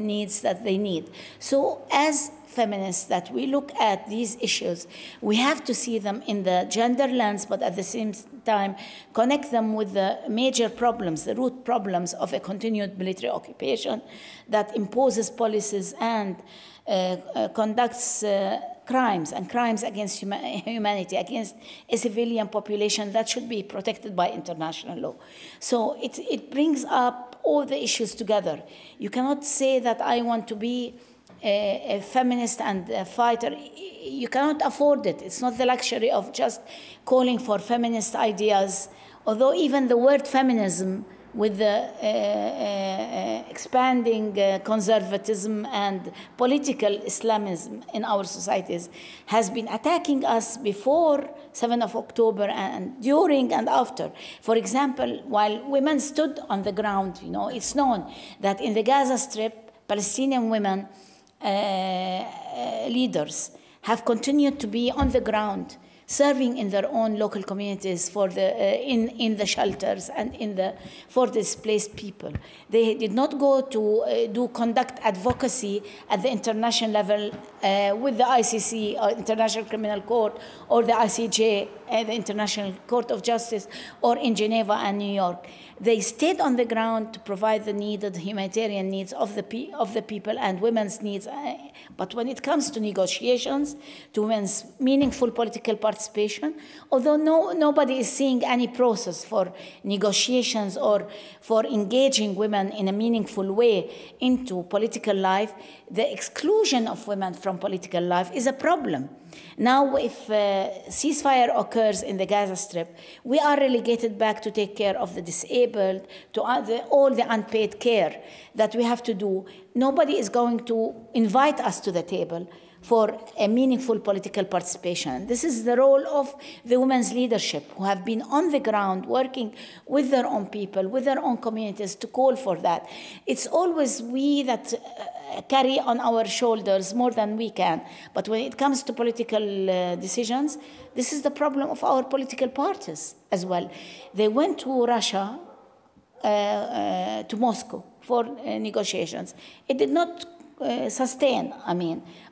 needs that they need. So as feminists, that we look at these issues, we have to see them in the gender lens, but at the same time connect them with the major problems, the root problems of a continued military occupation that imposes policies and conducts crimes against humanity, against a civilian population that should be protected by international law. So it brings up all the issues together. You cannot say that I want to be a feminist and a fighter. You cannot afford it. It's not the luxury of just calling for feminist ideas, although even the word feminism, with the expanding conservatism and political Islamism in our societies, has been attacking us before 7th of October and during and after. For example, while women stood on the ground, it's known that in the Gaza Strip, Palestinian women leaders have continued to be on the ground serving in their own local communities for in the shelters and for displaced people. They did not go to conduct advocacy at the international level with the ICC, or International Criminal Court, or the ICJ, the International Court of Justice, or in Geneva and New York. They stayed on the ground to provide the needed humanitarian needs of the people and women's needs. But when it comes to negotiations, to women's meaningful political participation, although nobody is seeing any process for negotiations or for engaging women in a meaningful way into political life, the exclusion of women from political life is a problem. Now, if ceasefire occurs in the Gaza Strip, we are relegated back to take care of the disabled, to all the unpaid care that we have to do. Nobody is going to invite us to the table for a meaningful political participation. This is the role of the women's leadership, who have been on the ground working with their own people, with their own communities, to call for that. It's always we that carry on our shoulders more than we can. But when it comes to political decisions, this is the problem of our political parties as well. They went to Russia, to Moscow for negotiations. It did not sustain,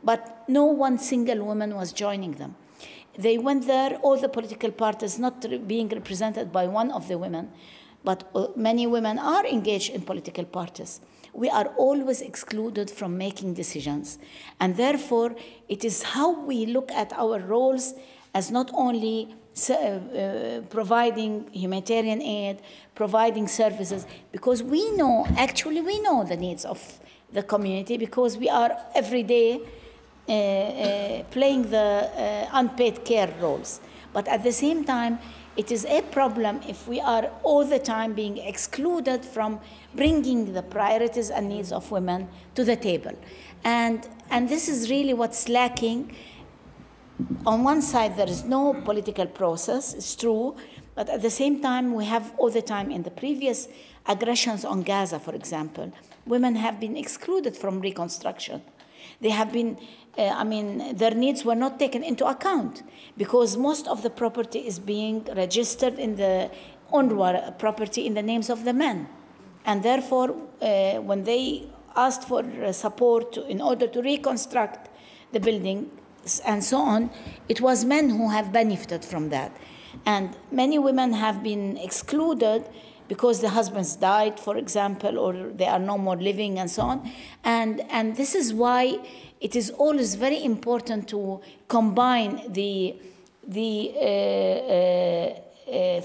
but no one single woman was joining them. They went there, all the political parties not being represented by one of the women, but many women are engaged in political parties. We are always excluded from making decisions. And therefore, it is how we look at our roles as not only providing humanitarian aid, providing services, because we know the needs of the community, because we are every day playing the unpaid care roles. But at the same time, it is a problem if we are all the time being excluded from bringing the priorities and needs of women to the table. And this is really what's lacking. On one side, there is no political process, it's true, but at the same time, we have all the time in the previous aggressions on Gaza, for example, women have been excluded from reconstruction. They have been, their needs were not taken into account because most of the property is being registered in the UNRWA property in the names of the men. And therefore, when they asked for support in order to reconstruct the building and so on, it was men who have benefited from that. And many women have been excluded because the husbands died, for example, or they are no more living and so on. And this is why it is always very important to combine the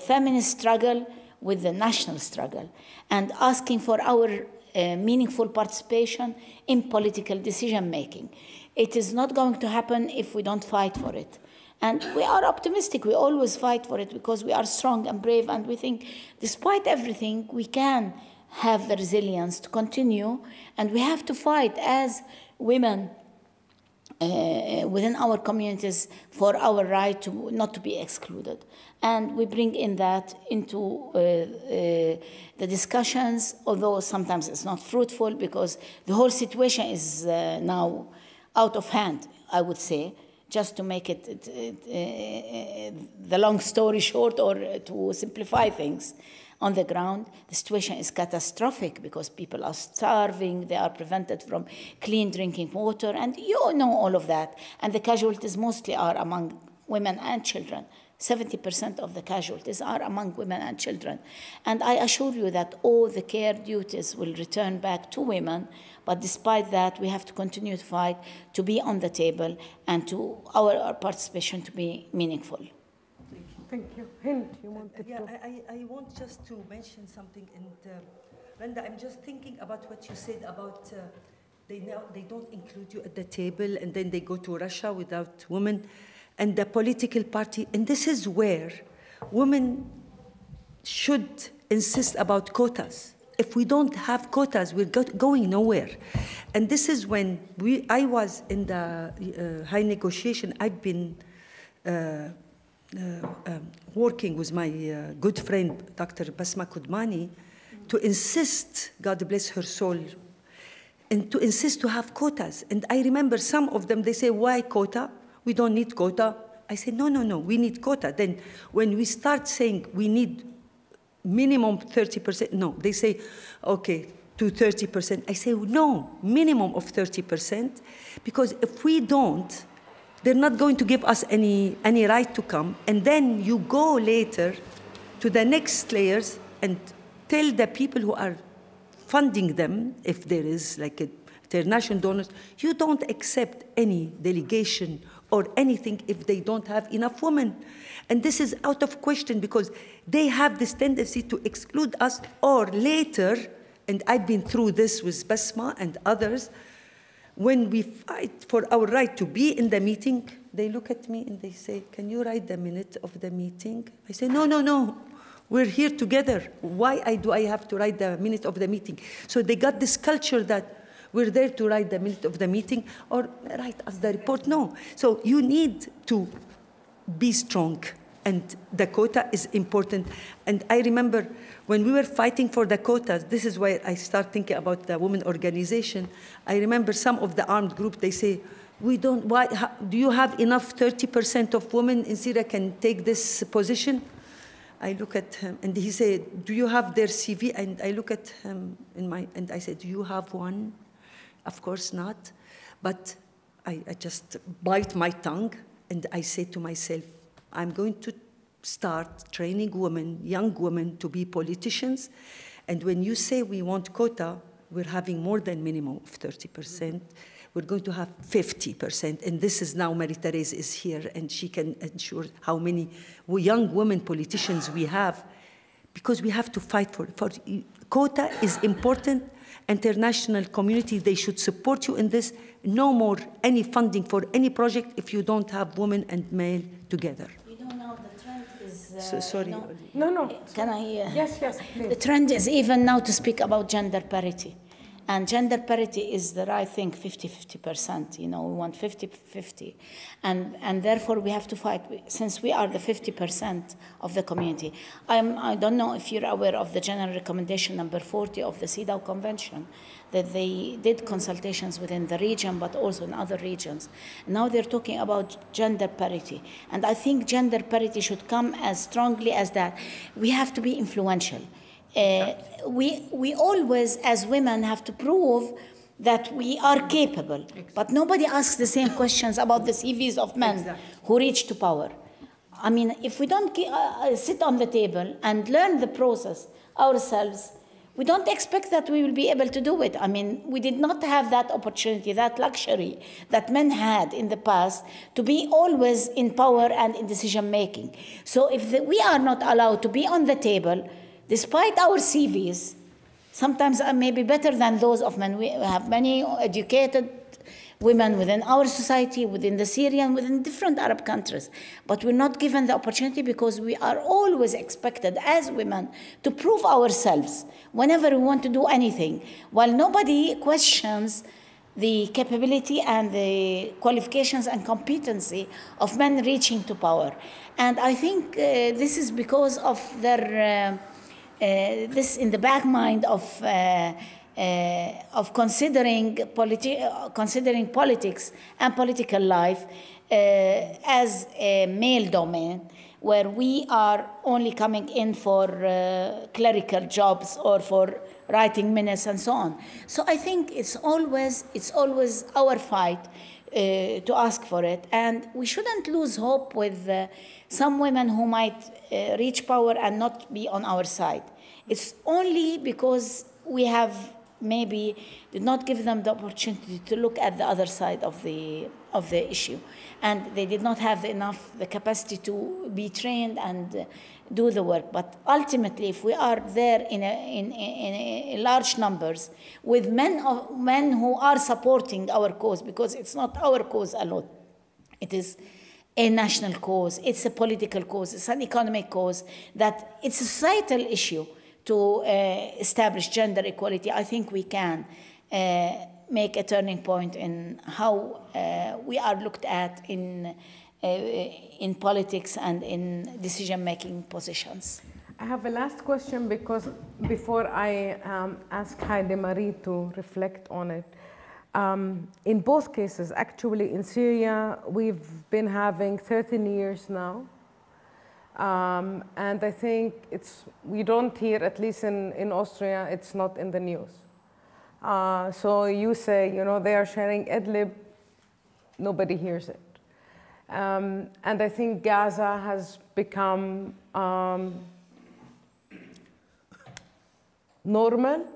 feminist struggle with the national struggle and asking for our meaningful participation in political decision-making. It is not going to happen if we don't fight for it. And we are optimistic. We always fight for it because we are strong and brave, and we think despite everything, we can have the resilience to continue, and we have to fight as women within our communities for our right to not to be excluded. And we bring in that into the discussions, although sometimes it's not fruitful because the whole situation is now out of hand, I would say. Just to make it the long story short, or to simplify things, on the ground, the situation is catastrophic because people are starving, they are prevented from clean drinking water, and you know all of that. And the casualties mostly are among women and children. 70% of the casualties are among women and children. And I assure you that all the care duties will return back to women, but despite that, we have to continue to fight to be on the table and to our participation to be meaningful. Thank you. Hind, you wanted to... I want just to mention something. And Randa, I'm just thinking about what you said about they don't include you at the table, and then they go to Russia without women and the political party. And this is where women should insist about quotas. If we don't have quotas, we're going nowhere. And this is when I was in the high negotiation. I've been working with my good friend, Dr. Basma Kudmani, to insist, God bless her soul, and to insist to have quotas. And I remember some of them, they say, why quota? We don't need quota. I say, no, no, no, we need quota. Then when we start saying we need minimum 30%, no, they say, okay, to 30%. I say, no, minimum of 30%, because if we don't, they're not going to give us any right to come. And then you go later to the next layers and tell the people who are funding them, if there is like international donors, you don't accept any delegation or anything if they don't have enough women. And this is out of question because they have this tendency to exclude us, or later, and I've been through this with Basma and others, when we fight for our right to be in the meeting, they look at me and they say, can you write the minute of the meeting? I say, no, no, no, we're here together. Why do I have to write the minute of the meeting? So they got this culture that we're there to write the minute of the meeting or write us the report. No. So you need to be strong, and the quota is important. And I remember when we were fighting for the quotas, this is why I start thinking about the women organization. I remember some of the armed group, they say, we don't, why, do you have enough 30% of women in Syria can take this position? I look at him, and he said, do you have their CV? And I look at him and I said, do you have one? Of course not. But I just bite my tongue, and I say to myself, I'm going to start training women, young women, to be politicians. And when you say we want quota, we're having more than minimum of 30%. We're going to have 50%. And this is now Marie-Therese is here, and she can ensure how many young women politicians we have, because we have to fight for quota is important. International community, they should support you in this. No more any funding for any project if you don't have women and male together. Now the trend is... so, sorry. No. Can I... Yes, please. The trend is even now to speak about gender parity. And gender parity is the right thing, 50-50%. You know, we want 50-50. And therefore, we have to fight, since we are the 50% of the community. I don't know if you're aware of the general recommendation number 40 of the CEDAW Convention, that they did consultations within the region, but also in other regions. Now they're talking about gender parity. And I think gender parity should come as strongly as that. We have to be influential. We always, as women, have to prove that we are capable. Exactly. But nobody asks the same questions about the CVs of men who reach to power. I mean, if we don't sit on the table and learn the process ourselves, we don't expect that we will be able to do it. I mean, we did not have that opportunity, that luxury that men had in the past to be always in power and in decision-making. So if we are not allowed to be on the table, despite our CVs, sometimes maybe better than those of men. We have many educated women within our society, within the Syrian, within different Arab countries. But we're not given the opportunity because we are always expected as women to prove ourselves whenever we want to do anything, while nobody questions the capability and the qualifications and competency of men reaching to power. And I think this is because of their... this in the back mind of considering politics and political life as a male domain, where we are only coming in for clerical jobs or for writing minutes and so on. So I think it's always our fight to ask for it, and we shouldn't lose hope with some women who might reach power and not be on our side. It's only because we have maybe did not give them the opportunity to look at the other side of the issue, and they did not have the capacity to be trained and do the work. But ultimately, if we are there in large numbers with men who are supporting our cause, because it's not our cause alone, it is a national cause, it's a political cause, it's an economic cause, that it's a societal issue to establish gender equality. I think we can make a turning point in how we are looked at in politics and in decision-making positions. I have a last question, because before I ask Heidemarie to reflect on it, In both cases, actually in Syria, we've been having 13 years now. And I think we don't hear, at least in Austria, it's not in the news. So you say, they are sharing Idlib, nobody hears it. And I think Gaza has become normal.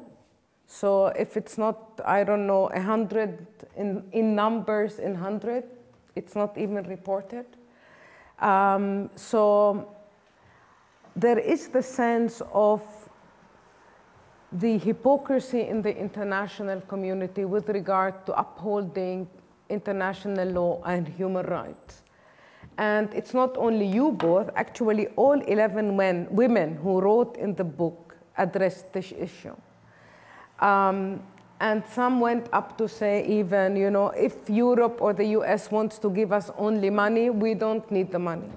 So if it's not, I don't know, 100 in numbers, in 100, it's not even reported. So there is the sense of the hypocrisy in the international community with regard to upholding international law and human rights. And it's not only you both, actually all 11 women who wrote in the book addressed this issue. And some went up to say even, if Europe or the US wants to give us only money, we don't need the money,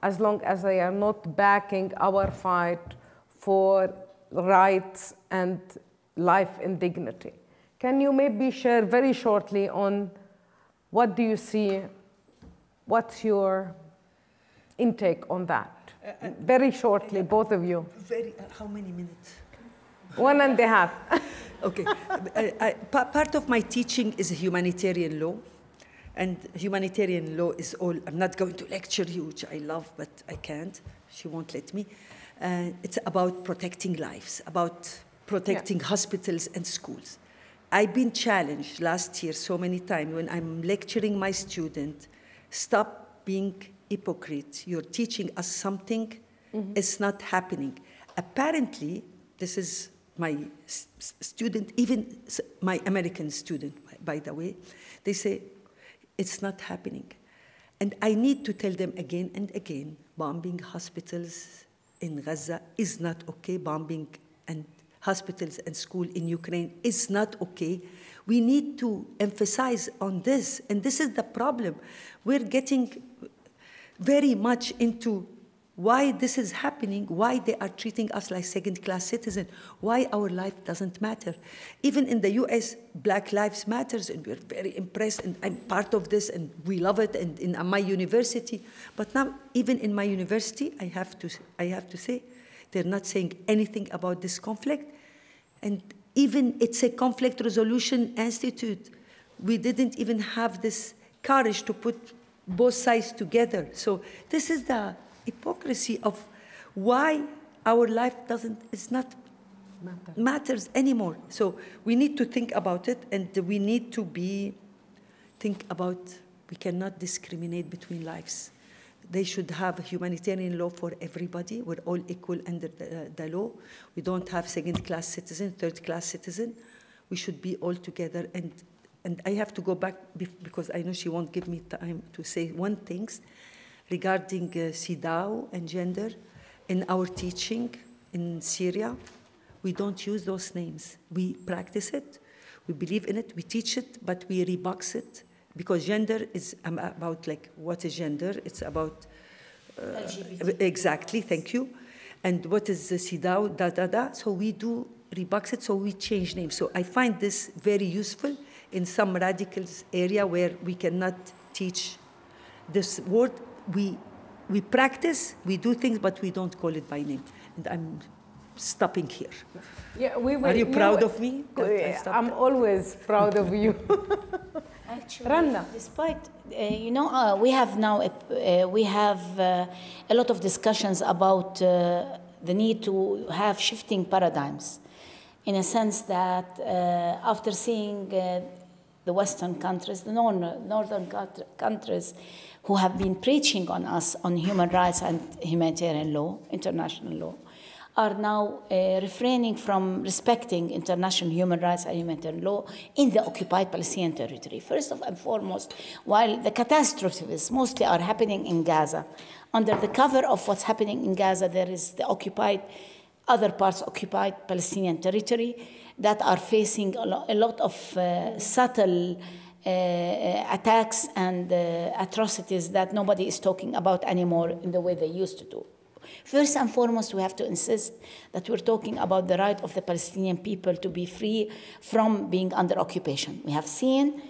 as long as they are not backing our fight for rights and life and dignity. Can you maybe share very shortly on what do you see, what's your intake on that? Very shortly, both of you. How many minutes? 1.5. Okay. Part of my teaching is humanitarian law. And humanitarian law is all, I'm not going to lecture you, which I love, but I can't. She won't let me. It's about protecting lives, about protecting hospitals and schools. I've been challenged last year so many times when I'm lecturing my student, stop being hypocrite. You're teaching us something, it's not happening. Apparently, this is my student, even my American student, by the way, they say, it's not happening. And I need to tell them again and again, bombing hospitals in Gaza is not okay. Bombing and hospitals and schools in Ukraine is not okay. We need to emphasize on this. And this is the problem. We're getting very much into why this is happening, why they are treating us like second-class citizens, why our life doesn't matter. Even in the US, Black Lives Matters, and we're very impressed, and I'm part of this, and we love it, and in my university. But now, even in my university, I have to say, they're not saying anything about this conflict. And even it's a conflict resolution institute. We didn't even have this courage to put both sides together. So this is the hypocrisy of why our life matters anymore. So we need to think about it, and we need to think about we cannot discriminate between lives. They should have humanitarian law for everybody. We're all equal under the law. We don't have second-class citizen, third-class citizen. We should be all together. And I have to go back because I know she won't give me time to say one thing regarding CEDAW and gender. In our teaching in Syria, we don't use those names. We practice it, we believe in it, we teach it, but we rebox it. Because gender is about, like, what is gender? It's about... exactly, thank you. And what is the CEDAW, So we do rebox it, so we change names. So I find this very useful in some radicals area where we cannot teach this word. We practice, we do things, but we don't call it by name. And I'm stopping here. Yeah, Are you proud of me? I'm always proud of you. Actually, Randa. Despite, we have now a lot of discussions about the need to have shifting paradigms, in a sense that after seeing the Western countries, the northern countries, who have been preaching on us on human rights and humanitarian law, international law, are now refraining from respecting international human rights and humanitarian law in the occupied Palestinian territory. First and foremost, while the catastrophes mostly are happening in Gaza, under the cover of what's happening in Gaza, there is the other parts occupied Palestinian territory that are facing a lot of subtle attacks and atrocities that nobody is talking about anymore in the way they used to do. First and foremost, we have to insist that we're talking about the right of the Palestinian people to be free from being under occupation. We have seen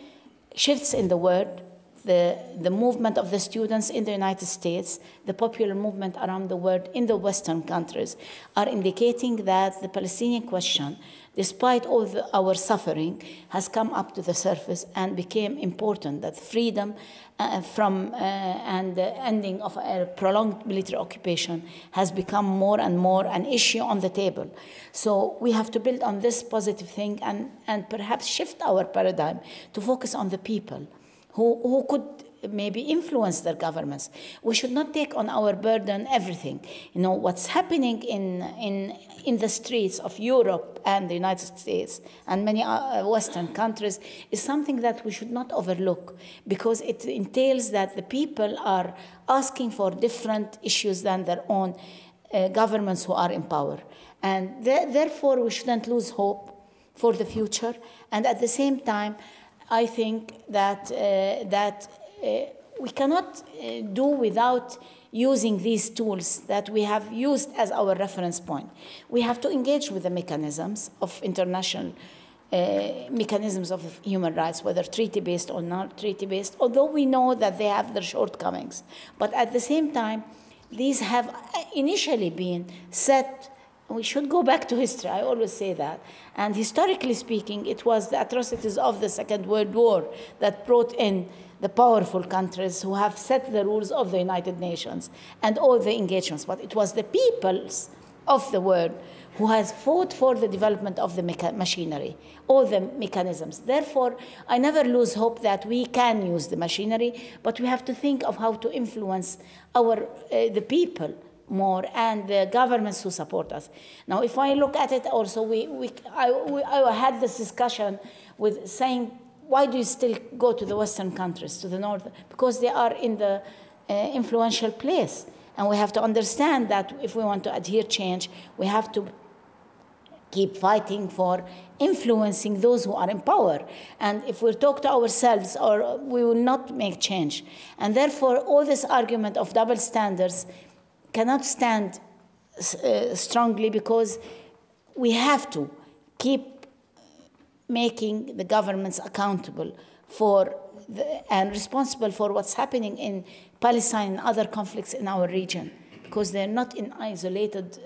shifts in the world, the movement of the students in the United States, the popular movement around the world in the Western countries are indicating that the Palestinian question, despite all our suffering, has come up to the surface and became important, that freedom and the ending of a prolonged military occupation has become more and more an issue on the table. So we have to build on this positive thing and perhaps shift our paradigm to focus on the people who could maybe influence their governments. We should not take on our burden everything. You know, what's happening in the streets of Europe and the United States and many Western countries is something that we should not overlook, because it entails that the people are asking for different issues than their own governments who are in power. And therefore, we shouldn't lose hope for the future. And at the same time, I think that we cannot do without using these tools that we have used as our reference point. We have to engage with the mechanisms of international mechanisms of human rights, whether treaty-based or not treaty-based, although we know that they have their shortcomings. But at the same time, these have initially been set. We should go back to history, I always say that. And historically speaking, it was the atrocities of the Second World War that brought in the powerful countries who have set the rules of the United Nations and all the engagements. But it was the peoples of the world who has fought for the development of the machinery, all the mechanisms. Therefore, I never lose hope that we can use the machinery, but we have to think of how to influence the people more and the governments who support us. Now, if I look at it also, I had this discussion with saying, why do you still go to the Western countries, to the North? Because they are in the influential place. And we have to understand that if we want to adhere change, we have to keep fighting for influencing those who are in power. And if we talk to ourselves, or we will not make change. And therefore, all this argument of double standards cannot stand strongly, because we have to keep making the governments accountable for and responsible for what's happening in Palestine and other conflicts in our region, because they're not in isolated,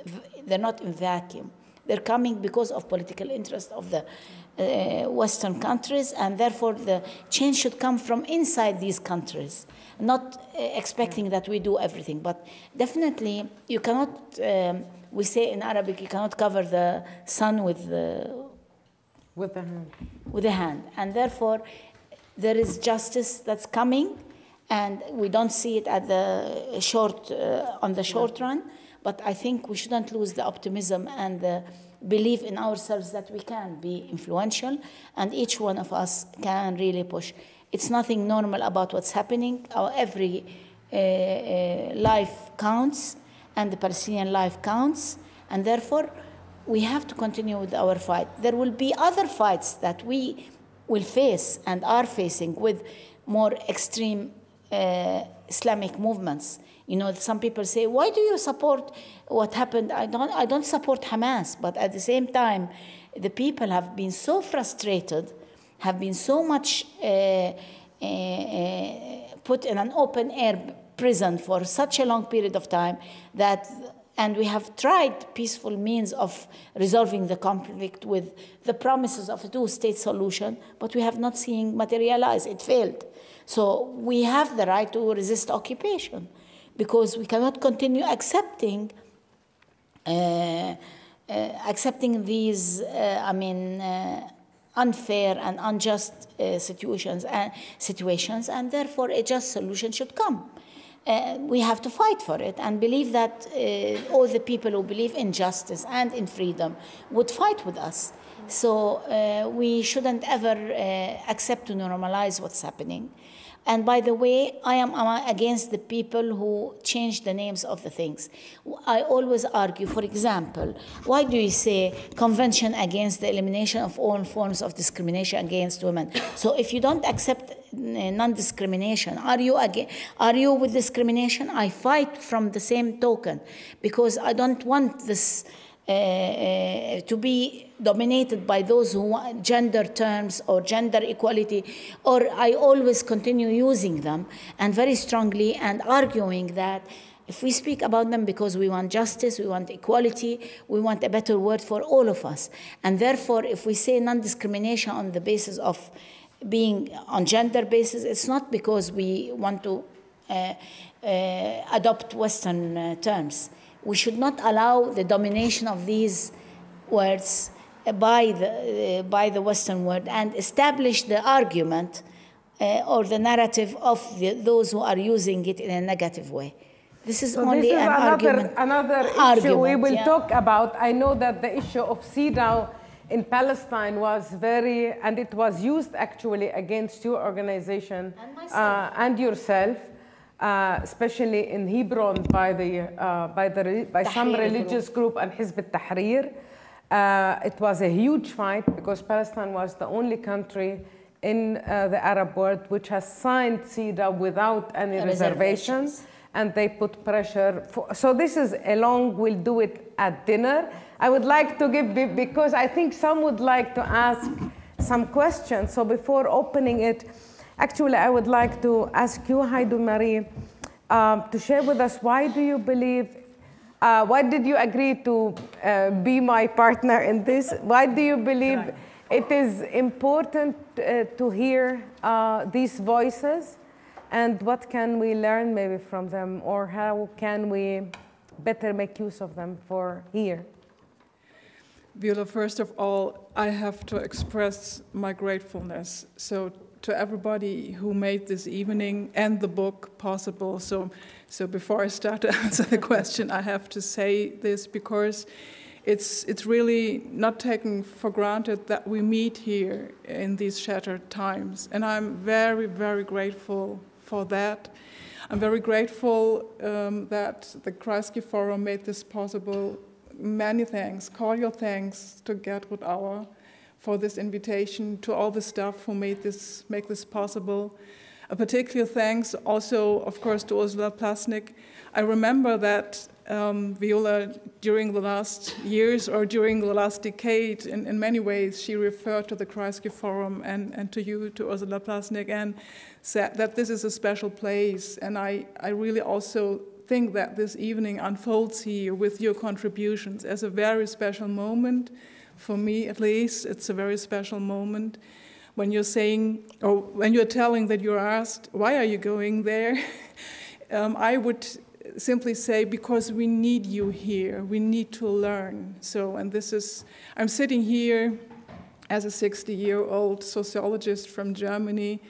they're not in vacuum. They're coming because of political interest of the Western countries, and therefore the change should come from inside these countries, not expecting that we do everything. But definitely you cannot, we say in Arabic, you cannot cover the sun with the hand. With the hand. And therefore there is justice that's coming, and we don't see it at the on the short run. But I think we shouldn't lose the optimism and the belief in ourselves that we can be influential, and each one of us can really push. It's nothing normal about what's happening. Every life counts, and the Palestinian life counts, and therefore we have to continue with our fight. There will be other fights that we will face and are facing with more extreme Islamic movements. You know, some people say, why do you support what happened? I don't support Hamas, but at the same time, the people have been so frustrated, have been so much put in an open-air prison for such a long period of time and we have tried peaceful means of resolving the conflict with the promises of a two-state solution, but we have not seen materialize. It failed. So we have the right to resist occupation, because we cannot continue accepting these, unfair and unjust situations, and therefore a just solution should come. We have to fight for it and believe that all the people who believe in justice and in freedom would fight with us. So we shouldn't ever accept to normalize what's happening. And by the way, I am against the people who change the names of the things. I always argue, for example, why do you say Convention Against the Elimination of All Forms of Discrimination Against Women? So if you don't accept non-discrimination, are you with discrimination? I fight from the same token, because I don't want this to be dominated by those who want gender terms or gender equality, or I always continue using them and very strongly and arguing that if we speak about them because we want justice, we want equality, we want a better world for all of us. And therefore, if we say non-discrimination on the basis of being on gender basis, it's not because we want to adopt Western terms. We should not allow the domination of these words by the Western world and establish the argument or the narrative of those who are using it in a negative way. This is only an argument. Another issue we will talk about. I know that the issue of CEDAW in Palestine was and it was used actually against your organization and yourself. Especially in Hebron by some religious group and Hizb al-Tahrir. It was a huge fight because Palestine was the only country in the Arab world which has signed CEDAW without any reservations, and they put pressure. So this is a long, we'll do it at dinner. I would like to give, because I think some would like to ask some questions. So before opening it, actually, I would like to ask you, Heidemarie, to share with us why do you believe, why did you agree to be my partner in this? Why do you believe it is important to hear these voices? And what can we learn maybe from them? Or how can we better make use of them for here? Viola, first of all, I have to express my gratefulness. So to everybody who made this evening and the book possible. So before I start to answer the question, I have to say this because it's really not taken for granted that we meet here in these shattered times. And I'm very, very grateful for that. I'm very grateful that the Kreisky Forum made this possible. Many thanks, cordial thanks to Gertrud Auer for this invitation, to all the staff who make this possible. A particular thanks also, of course, to Ursula Plasnik. I remember that Viola, during the last years or during the last decade, in many ways, she referred to the Kreisky Forum and to you, to Ursula Plasnik, and said that this is a special place. And I really also think that this evening unfolds here with your contributions as a very special moment. For me, at least, it's a very special moment when you're saying, or when you're telling that you're asked, why are you going there? I would simply say, because we need you here. We need to learn. So, and this is, I'm sitting here as a 60-year-old sociologist from Germany,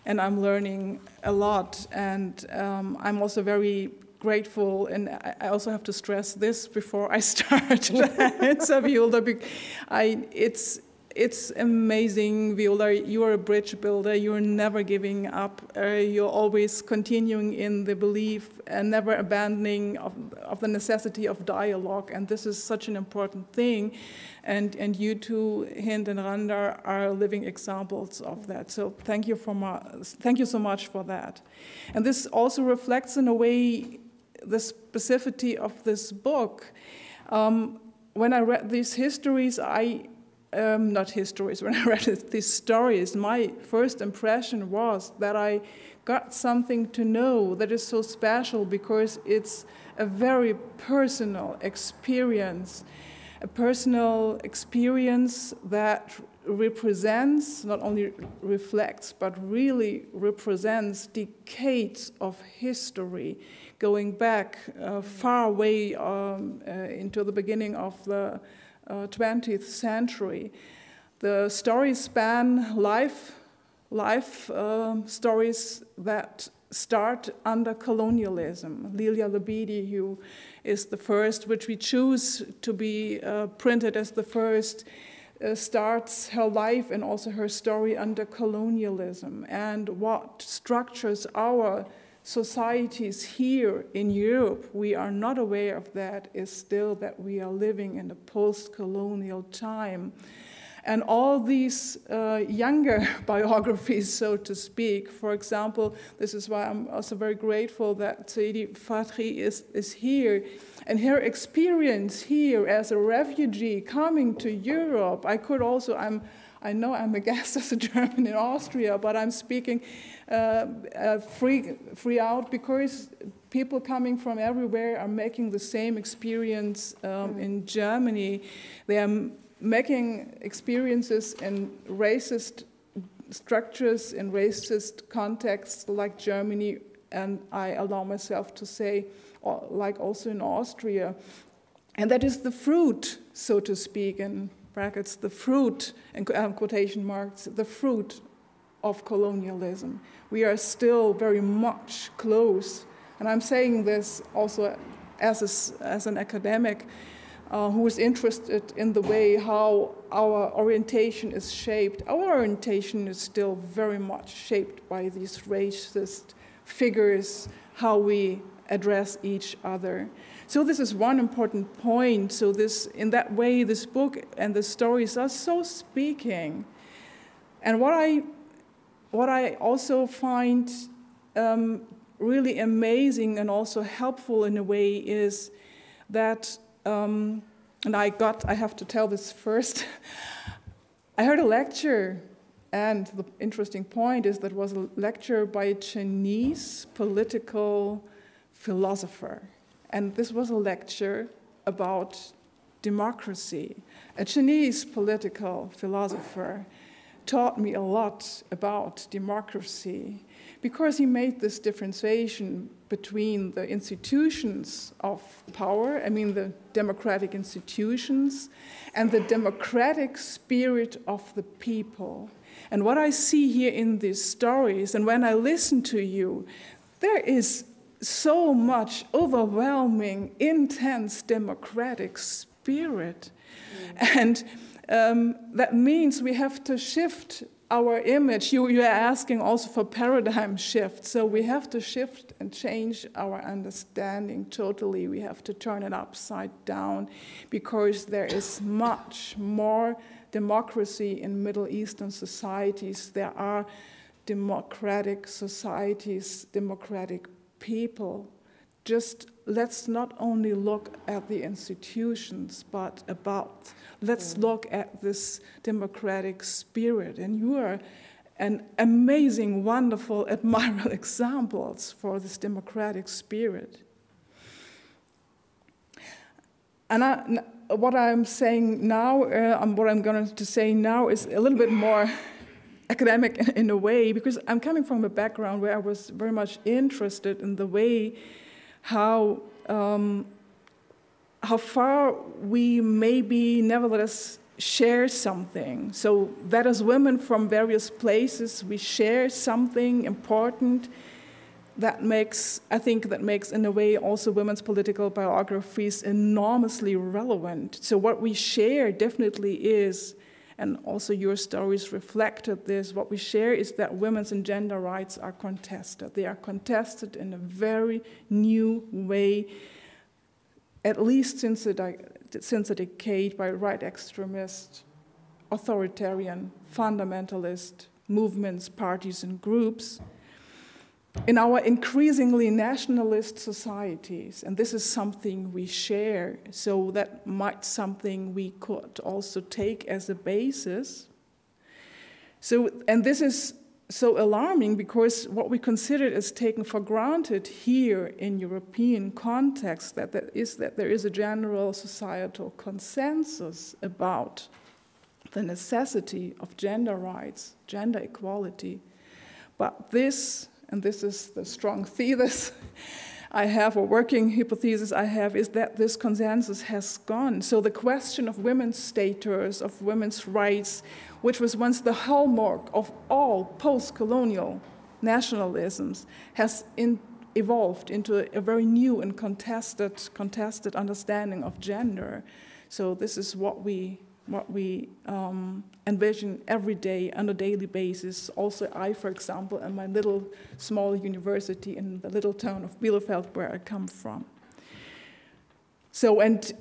and I'm learning a lot. And I'm also very grateful, and I also have to stress this before I start to answer Viola. It's amazing, Viola. You are a bridge builder. You're never giving up. You're always continuing in the belief and never abandoning of the necessity of dialogue. And this is such an important thing. And you two, Hind and Randa, are living examples of that. So thank you so much for that. And this also reflects, in a way, the specificity of this book. When I read these histories, when I read these stories, my first impression was that I got something to know that is so special because it's a very personal experience, that represents, not only reflects, but really represents decades of history going back far away into the beginning of the 20th century. The stories span life stories that start under colonialism. Lilia Labidi, who is the first, which we choose to be printed as the first starts her life and also her story under colonialism, and what structures our societies here in Europe, we are not aware of that, is still that we are living in a post-colonial time. And all these younger biographies, so to speak, for example, this is why I'm also very grateful that Saidi Fathi is here. And her experience here as a refugee coming to Europe, I could also, I know I'm a guest as a German in Austria, but I'm speaking free out because people coming from everywhere are making the same experience in Germany. They are making experiences in racist structures, in racist contexts like Germany, and I allow myself to say, like also in Austria. And that is the fruit, so to speak, in brackets, the fruit, in quotation marks, the fruit of colonialism. We are still very much close, and I'm saying this also as an academic who is interested in the way how our orientation is shaped. Our orientation is still very much shaped by these racist figures, how we address each other. So this is one important point. So this, in that way, this book and the stories are so speaking. And what I also find really amazing and also helpful in a way is that, and I have to tell this first, I heard a lecture, and the interesting point is that it was a lecture by a Chinese political philosopher. And this was a lecture about democracy. A Chinese political philosopher taught me a lot about democracy because he made this differentiation between the institutions of power, I mean the democratic institutions, and the democratic spirit of the people. And what I see here in these stories, and when I listen to you, there is so much overwhelming, intense democratic spirit. And that means we have to shift our image. You are asking also for paradigm shift. So we have to shift and change our understanding totally. We have to turn it upside down because there is much more democracy in Middle Eastern societies. There are democratic societies, democratic people. Just let's not only look at the institutions, but let's look at this democratic spirit. And you are an amazing, wonderful, admirable examples for this democratic spirit. And what I'm saying now, what I'm going to say now is a little bit more academic in a way, because I'm coming from a background where I was very much interested in the way how far we maybe nevertheless share something. So that as women from various places, we share something important that makes, I think that makes in a way also women's political biographies enormously relevant. So what we share definitely is, and also your stories reflected this, what we share is that women's and gender rights are contested. They are contested in a very new way, at least since a decade, by right extremist, authoritarian, fundamentalist movements, parties, and groups in our increasingly nationalist societies. And this is something we share, so that might something we could also take as a basis. So, and this is so alarming because what we considered as taken for granted here in European context, that there is a general societal consensus about the necessity of gender rights, gender equality. But this, and this is the strong thesis I have, or working hypothesis I have, is that this consensus has gone. So the question of women's status, of women's rights, which was once the hallmark of all post-colonial nationalisms, has evolved into a very new and contested understanding of gender. So this is what we envision every day on a daily basis. Also, I, for example, at my little small university in the little town of Bielefeld, where I come from. So, and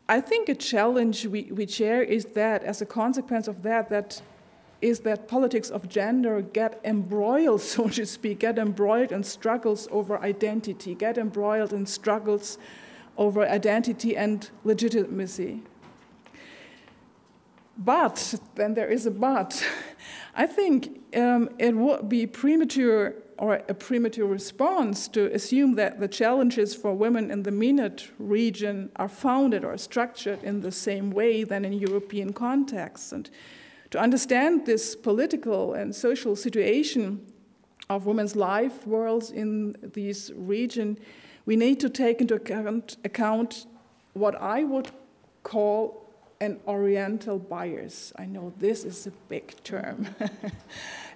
I think a challenge we share is that, as a consequence of that politics of gender get embroiled, so to speak, get embroiled in struggles over identity, get embroiled in struggles over identity and legitimacy. But, then there is a but, I think it would be premature or a premature response to assume that the challenges for women in the MENAT region are founded or structured in the same way than in European contexts. And to understand this political and social situation of women's life worlds in this region, we need to take into account what I would call an Oriental bias. I know this is a big term.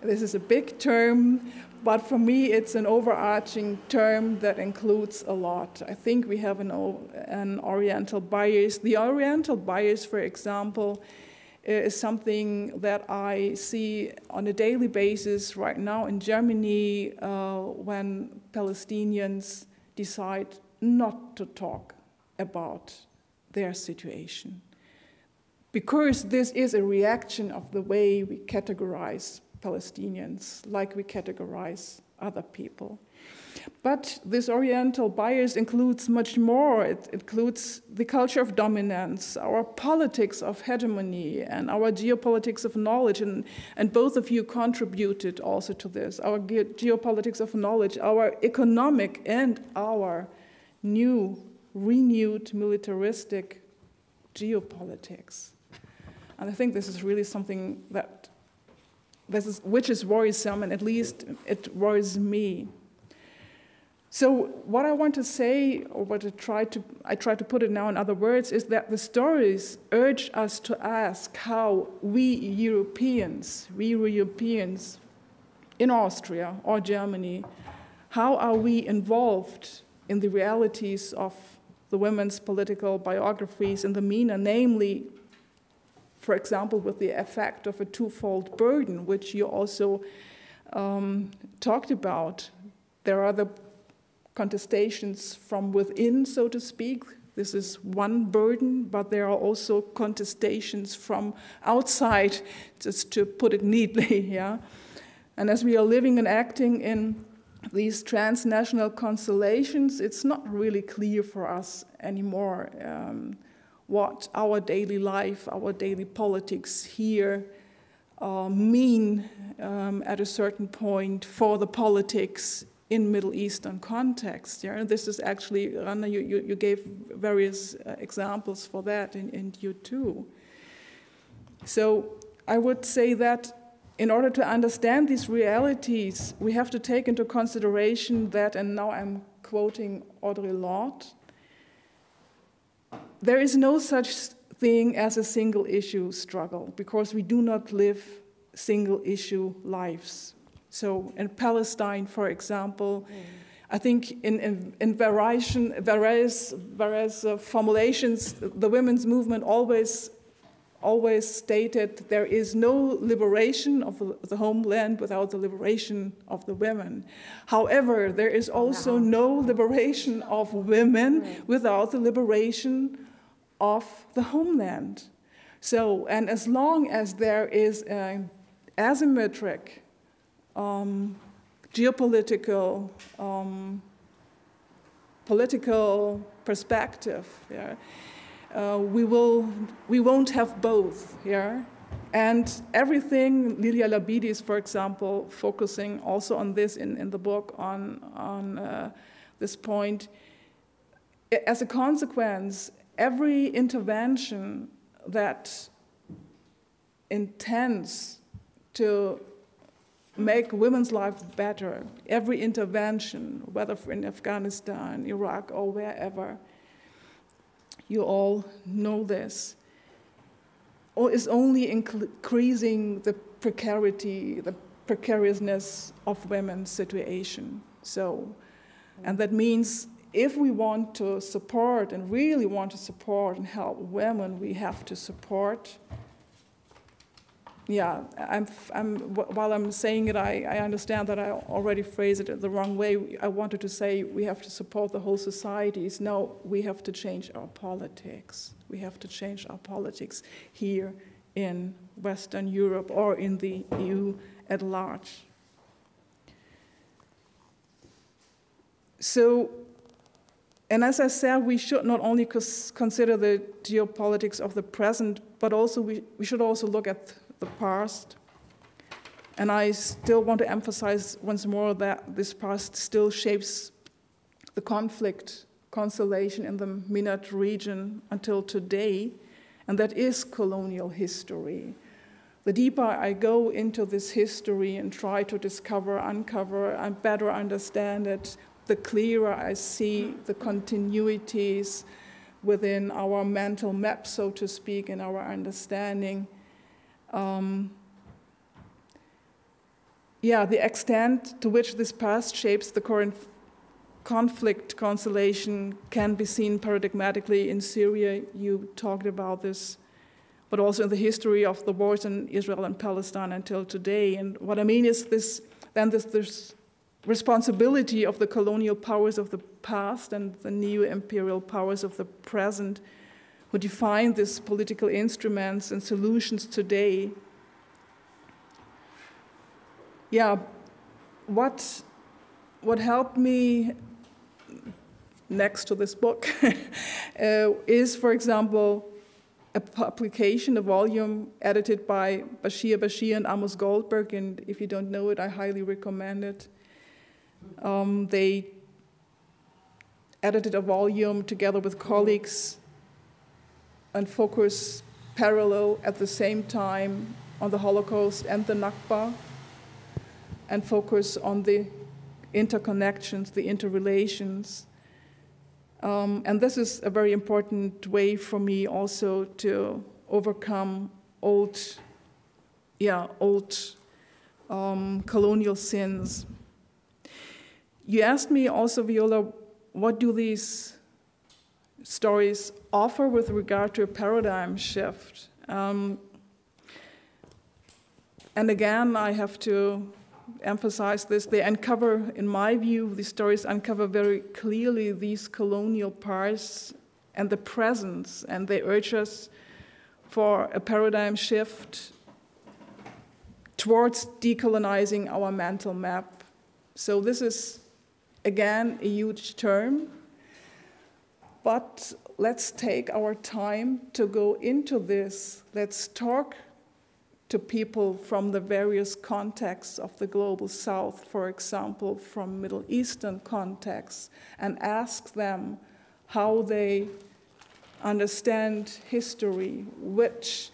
This is a big term, but for me it's an overarching term that includes a lot. I think we have an Oriental bias. The Oriental bias, for example, is something that I see on a daily basis right now in Germany when Palestinians decide not to talk about their situation. Because this is a reaction of the way we categorize Palestinians, like we categorize other people. But this Oriental bias includes much more. It includes the culture of dominance, our politics of hegemony, and our geopolitics of knowledge, and both of you contributed also to this, our geopolitics of knowledge, our economic and our renewed militaristic geopolitics. And I think this is really something which is worrisome, and at least it worries me. So what I want to say, or what I try to put it now in other words, is that the stories urge us to ask how we Europeans in Austria or Germany, how are we involved in the realities of the women's political biographies in the MENA, namely, for example, with the effect of a twofold burden, which you also talked about. There are the contestations from within, so to speak. This is one burden, but there are also contestations from outside, just to put it neatly, yeah? And as we are living and acting in these transnational constellations, it's not really clear for us anymore what our daily life, our daily politics here mean at a certain point for the politics in Middle Eastern context. Yeah? And this is actually, Randa, you gave various examples for that, and you too. So I would say that in order to understand these realities, we have to take into consideration that, and now I'm quoting Audre Lorde, there is no such thing as a single issue struggle, because we do not live single issue lives. So in Palestine, for example, I think in various formulations, the women's movement always stated there is no liberation of the homeland without the liberation of the women. However, there is also no liberation of women without the liberation of the homeland. So, and as long as there is an asymmetric geopolitical, political perspective, yeah, we won't have both, yeah? And everything, Lilia Labidis, for example, focusing also on this in the book on this point, as a consequence, every intervention that intends to make women's lives better, every intervention, whether in Afghanistan, Iraq, or wherever, you all know this, or is only increasing the precariousness of women's situation. So, and that means if we want to support and really want to support and help women, we have to support. Yeah, while I'm saying it, I understand that I already phrased it the wrong way. I wanted to say we have to support the whole societies. No, we have to change our politics. We have to change our politics here in Western Europe or in the EU at large. So, and as I said, we should not only consider the geopolitics of the present, but also we should also look at the past. And I still want to emphasize once more that this past still shapes the conflict constellation in the MENAT region until today, and that is colonial history. The deeper I go into this history and try to discover, uncover, and better understand it, the clearer I see the continuities within our mental map, so to speak, in our understanding. The extent to which this past shapes the current conflict constellation can be seen paradigmatically in Syria. You talked about this, but also in the history of the wars in Israel and Palestine until today. And what I mean is this responsibility of the colonial powers of the past and the neo-imperial powers of the present who define these political instruments and solutions today. Yeah, what helped me next to this book is, for example, a publication, a volume edited by Bashir and Amos Goldberg, and if you don't know it, I highly recommend it. They edited a volume together with colleagues and focus parallel at the same time on the Holocaust and the Nakba, and focus on the interconnections, the interrelations. And this is a very important way for me also to overcome old colonial sins. You asked me also, Viola, what do these stories offer with regard to a paradigm shift? And again, I have to emphasize this. They uncover, in my view, these stories uncover very clearly these colonial parts and the presence, and they urge us for a paradigm shift towards decolonizing our mental map. So this is, again, a huge term, but let's take our time to go into this. Let's talk to people from the various contexts of the global South, for example, from Middle Eastern contexts, and ask them how they understand history, which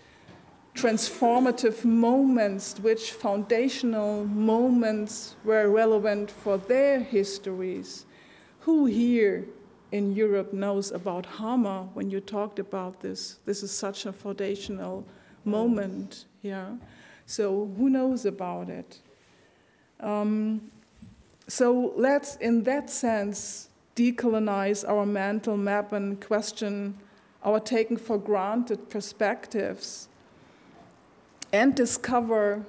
transformative moments, which foundational moments were relevant for their histories. Who here in Europe knows about Hama when you talked about this? This is such a foundational moment, yeah. So who knows about it? So let's, in that sense, decolonize our mental map and question our taken for granted perspectives and discover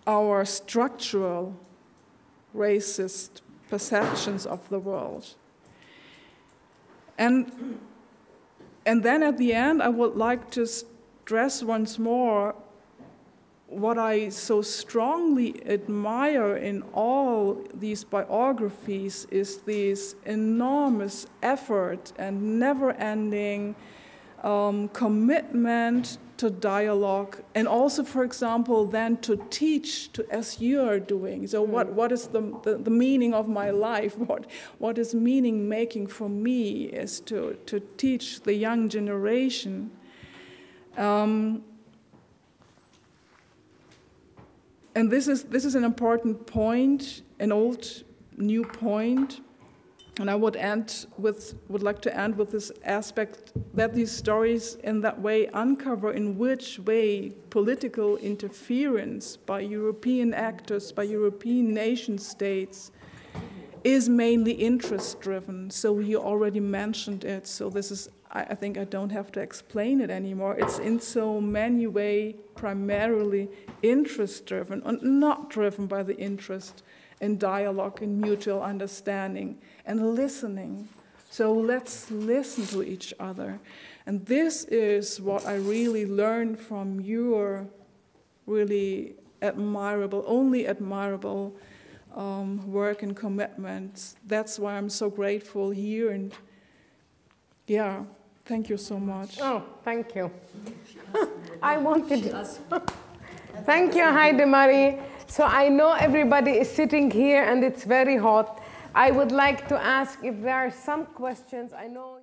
our structural racist perceptions of the world. And then at the end, I would like to stress once more what I so strongly admire in all these biographies is this enormous effort and never-ending commitment to dialogue, and also, for example, then to teach, as you are doing. So what is the meaning of my life? What is meaning making for me is to teach the young generation. And this is an important point, an old, new point. And I would like to end with this aspect that these stories in that way uncover in which way political interference by European actors, by European nation states, is mainly interest-driven. So you already mentioned it. So this is, I think I don't have to explain it anymore. It's in so many ways primarily interest-driven and not driven by the interest in dialogue and mutual understanding and listening. So let's listen to each other. And this is what I really learned from your really admirable, only admirable work and commitment. That's why I'm so grateful here. And yeah, thank you so much. Oh, thank you. I wanted to. Thank you, Heidemarie. So I know everybody is sitting here and it's very hot. I would like to ask if there are some questions. I know.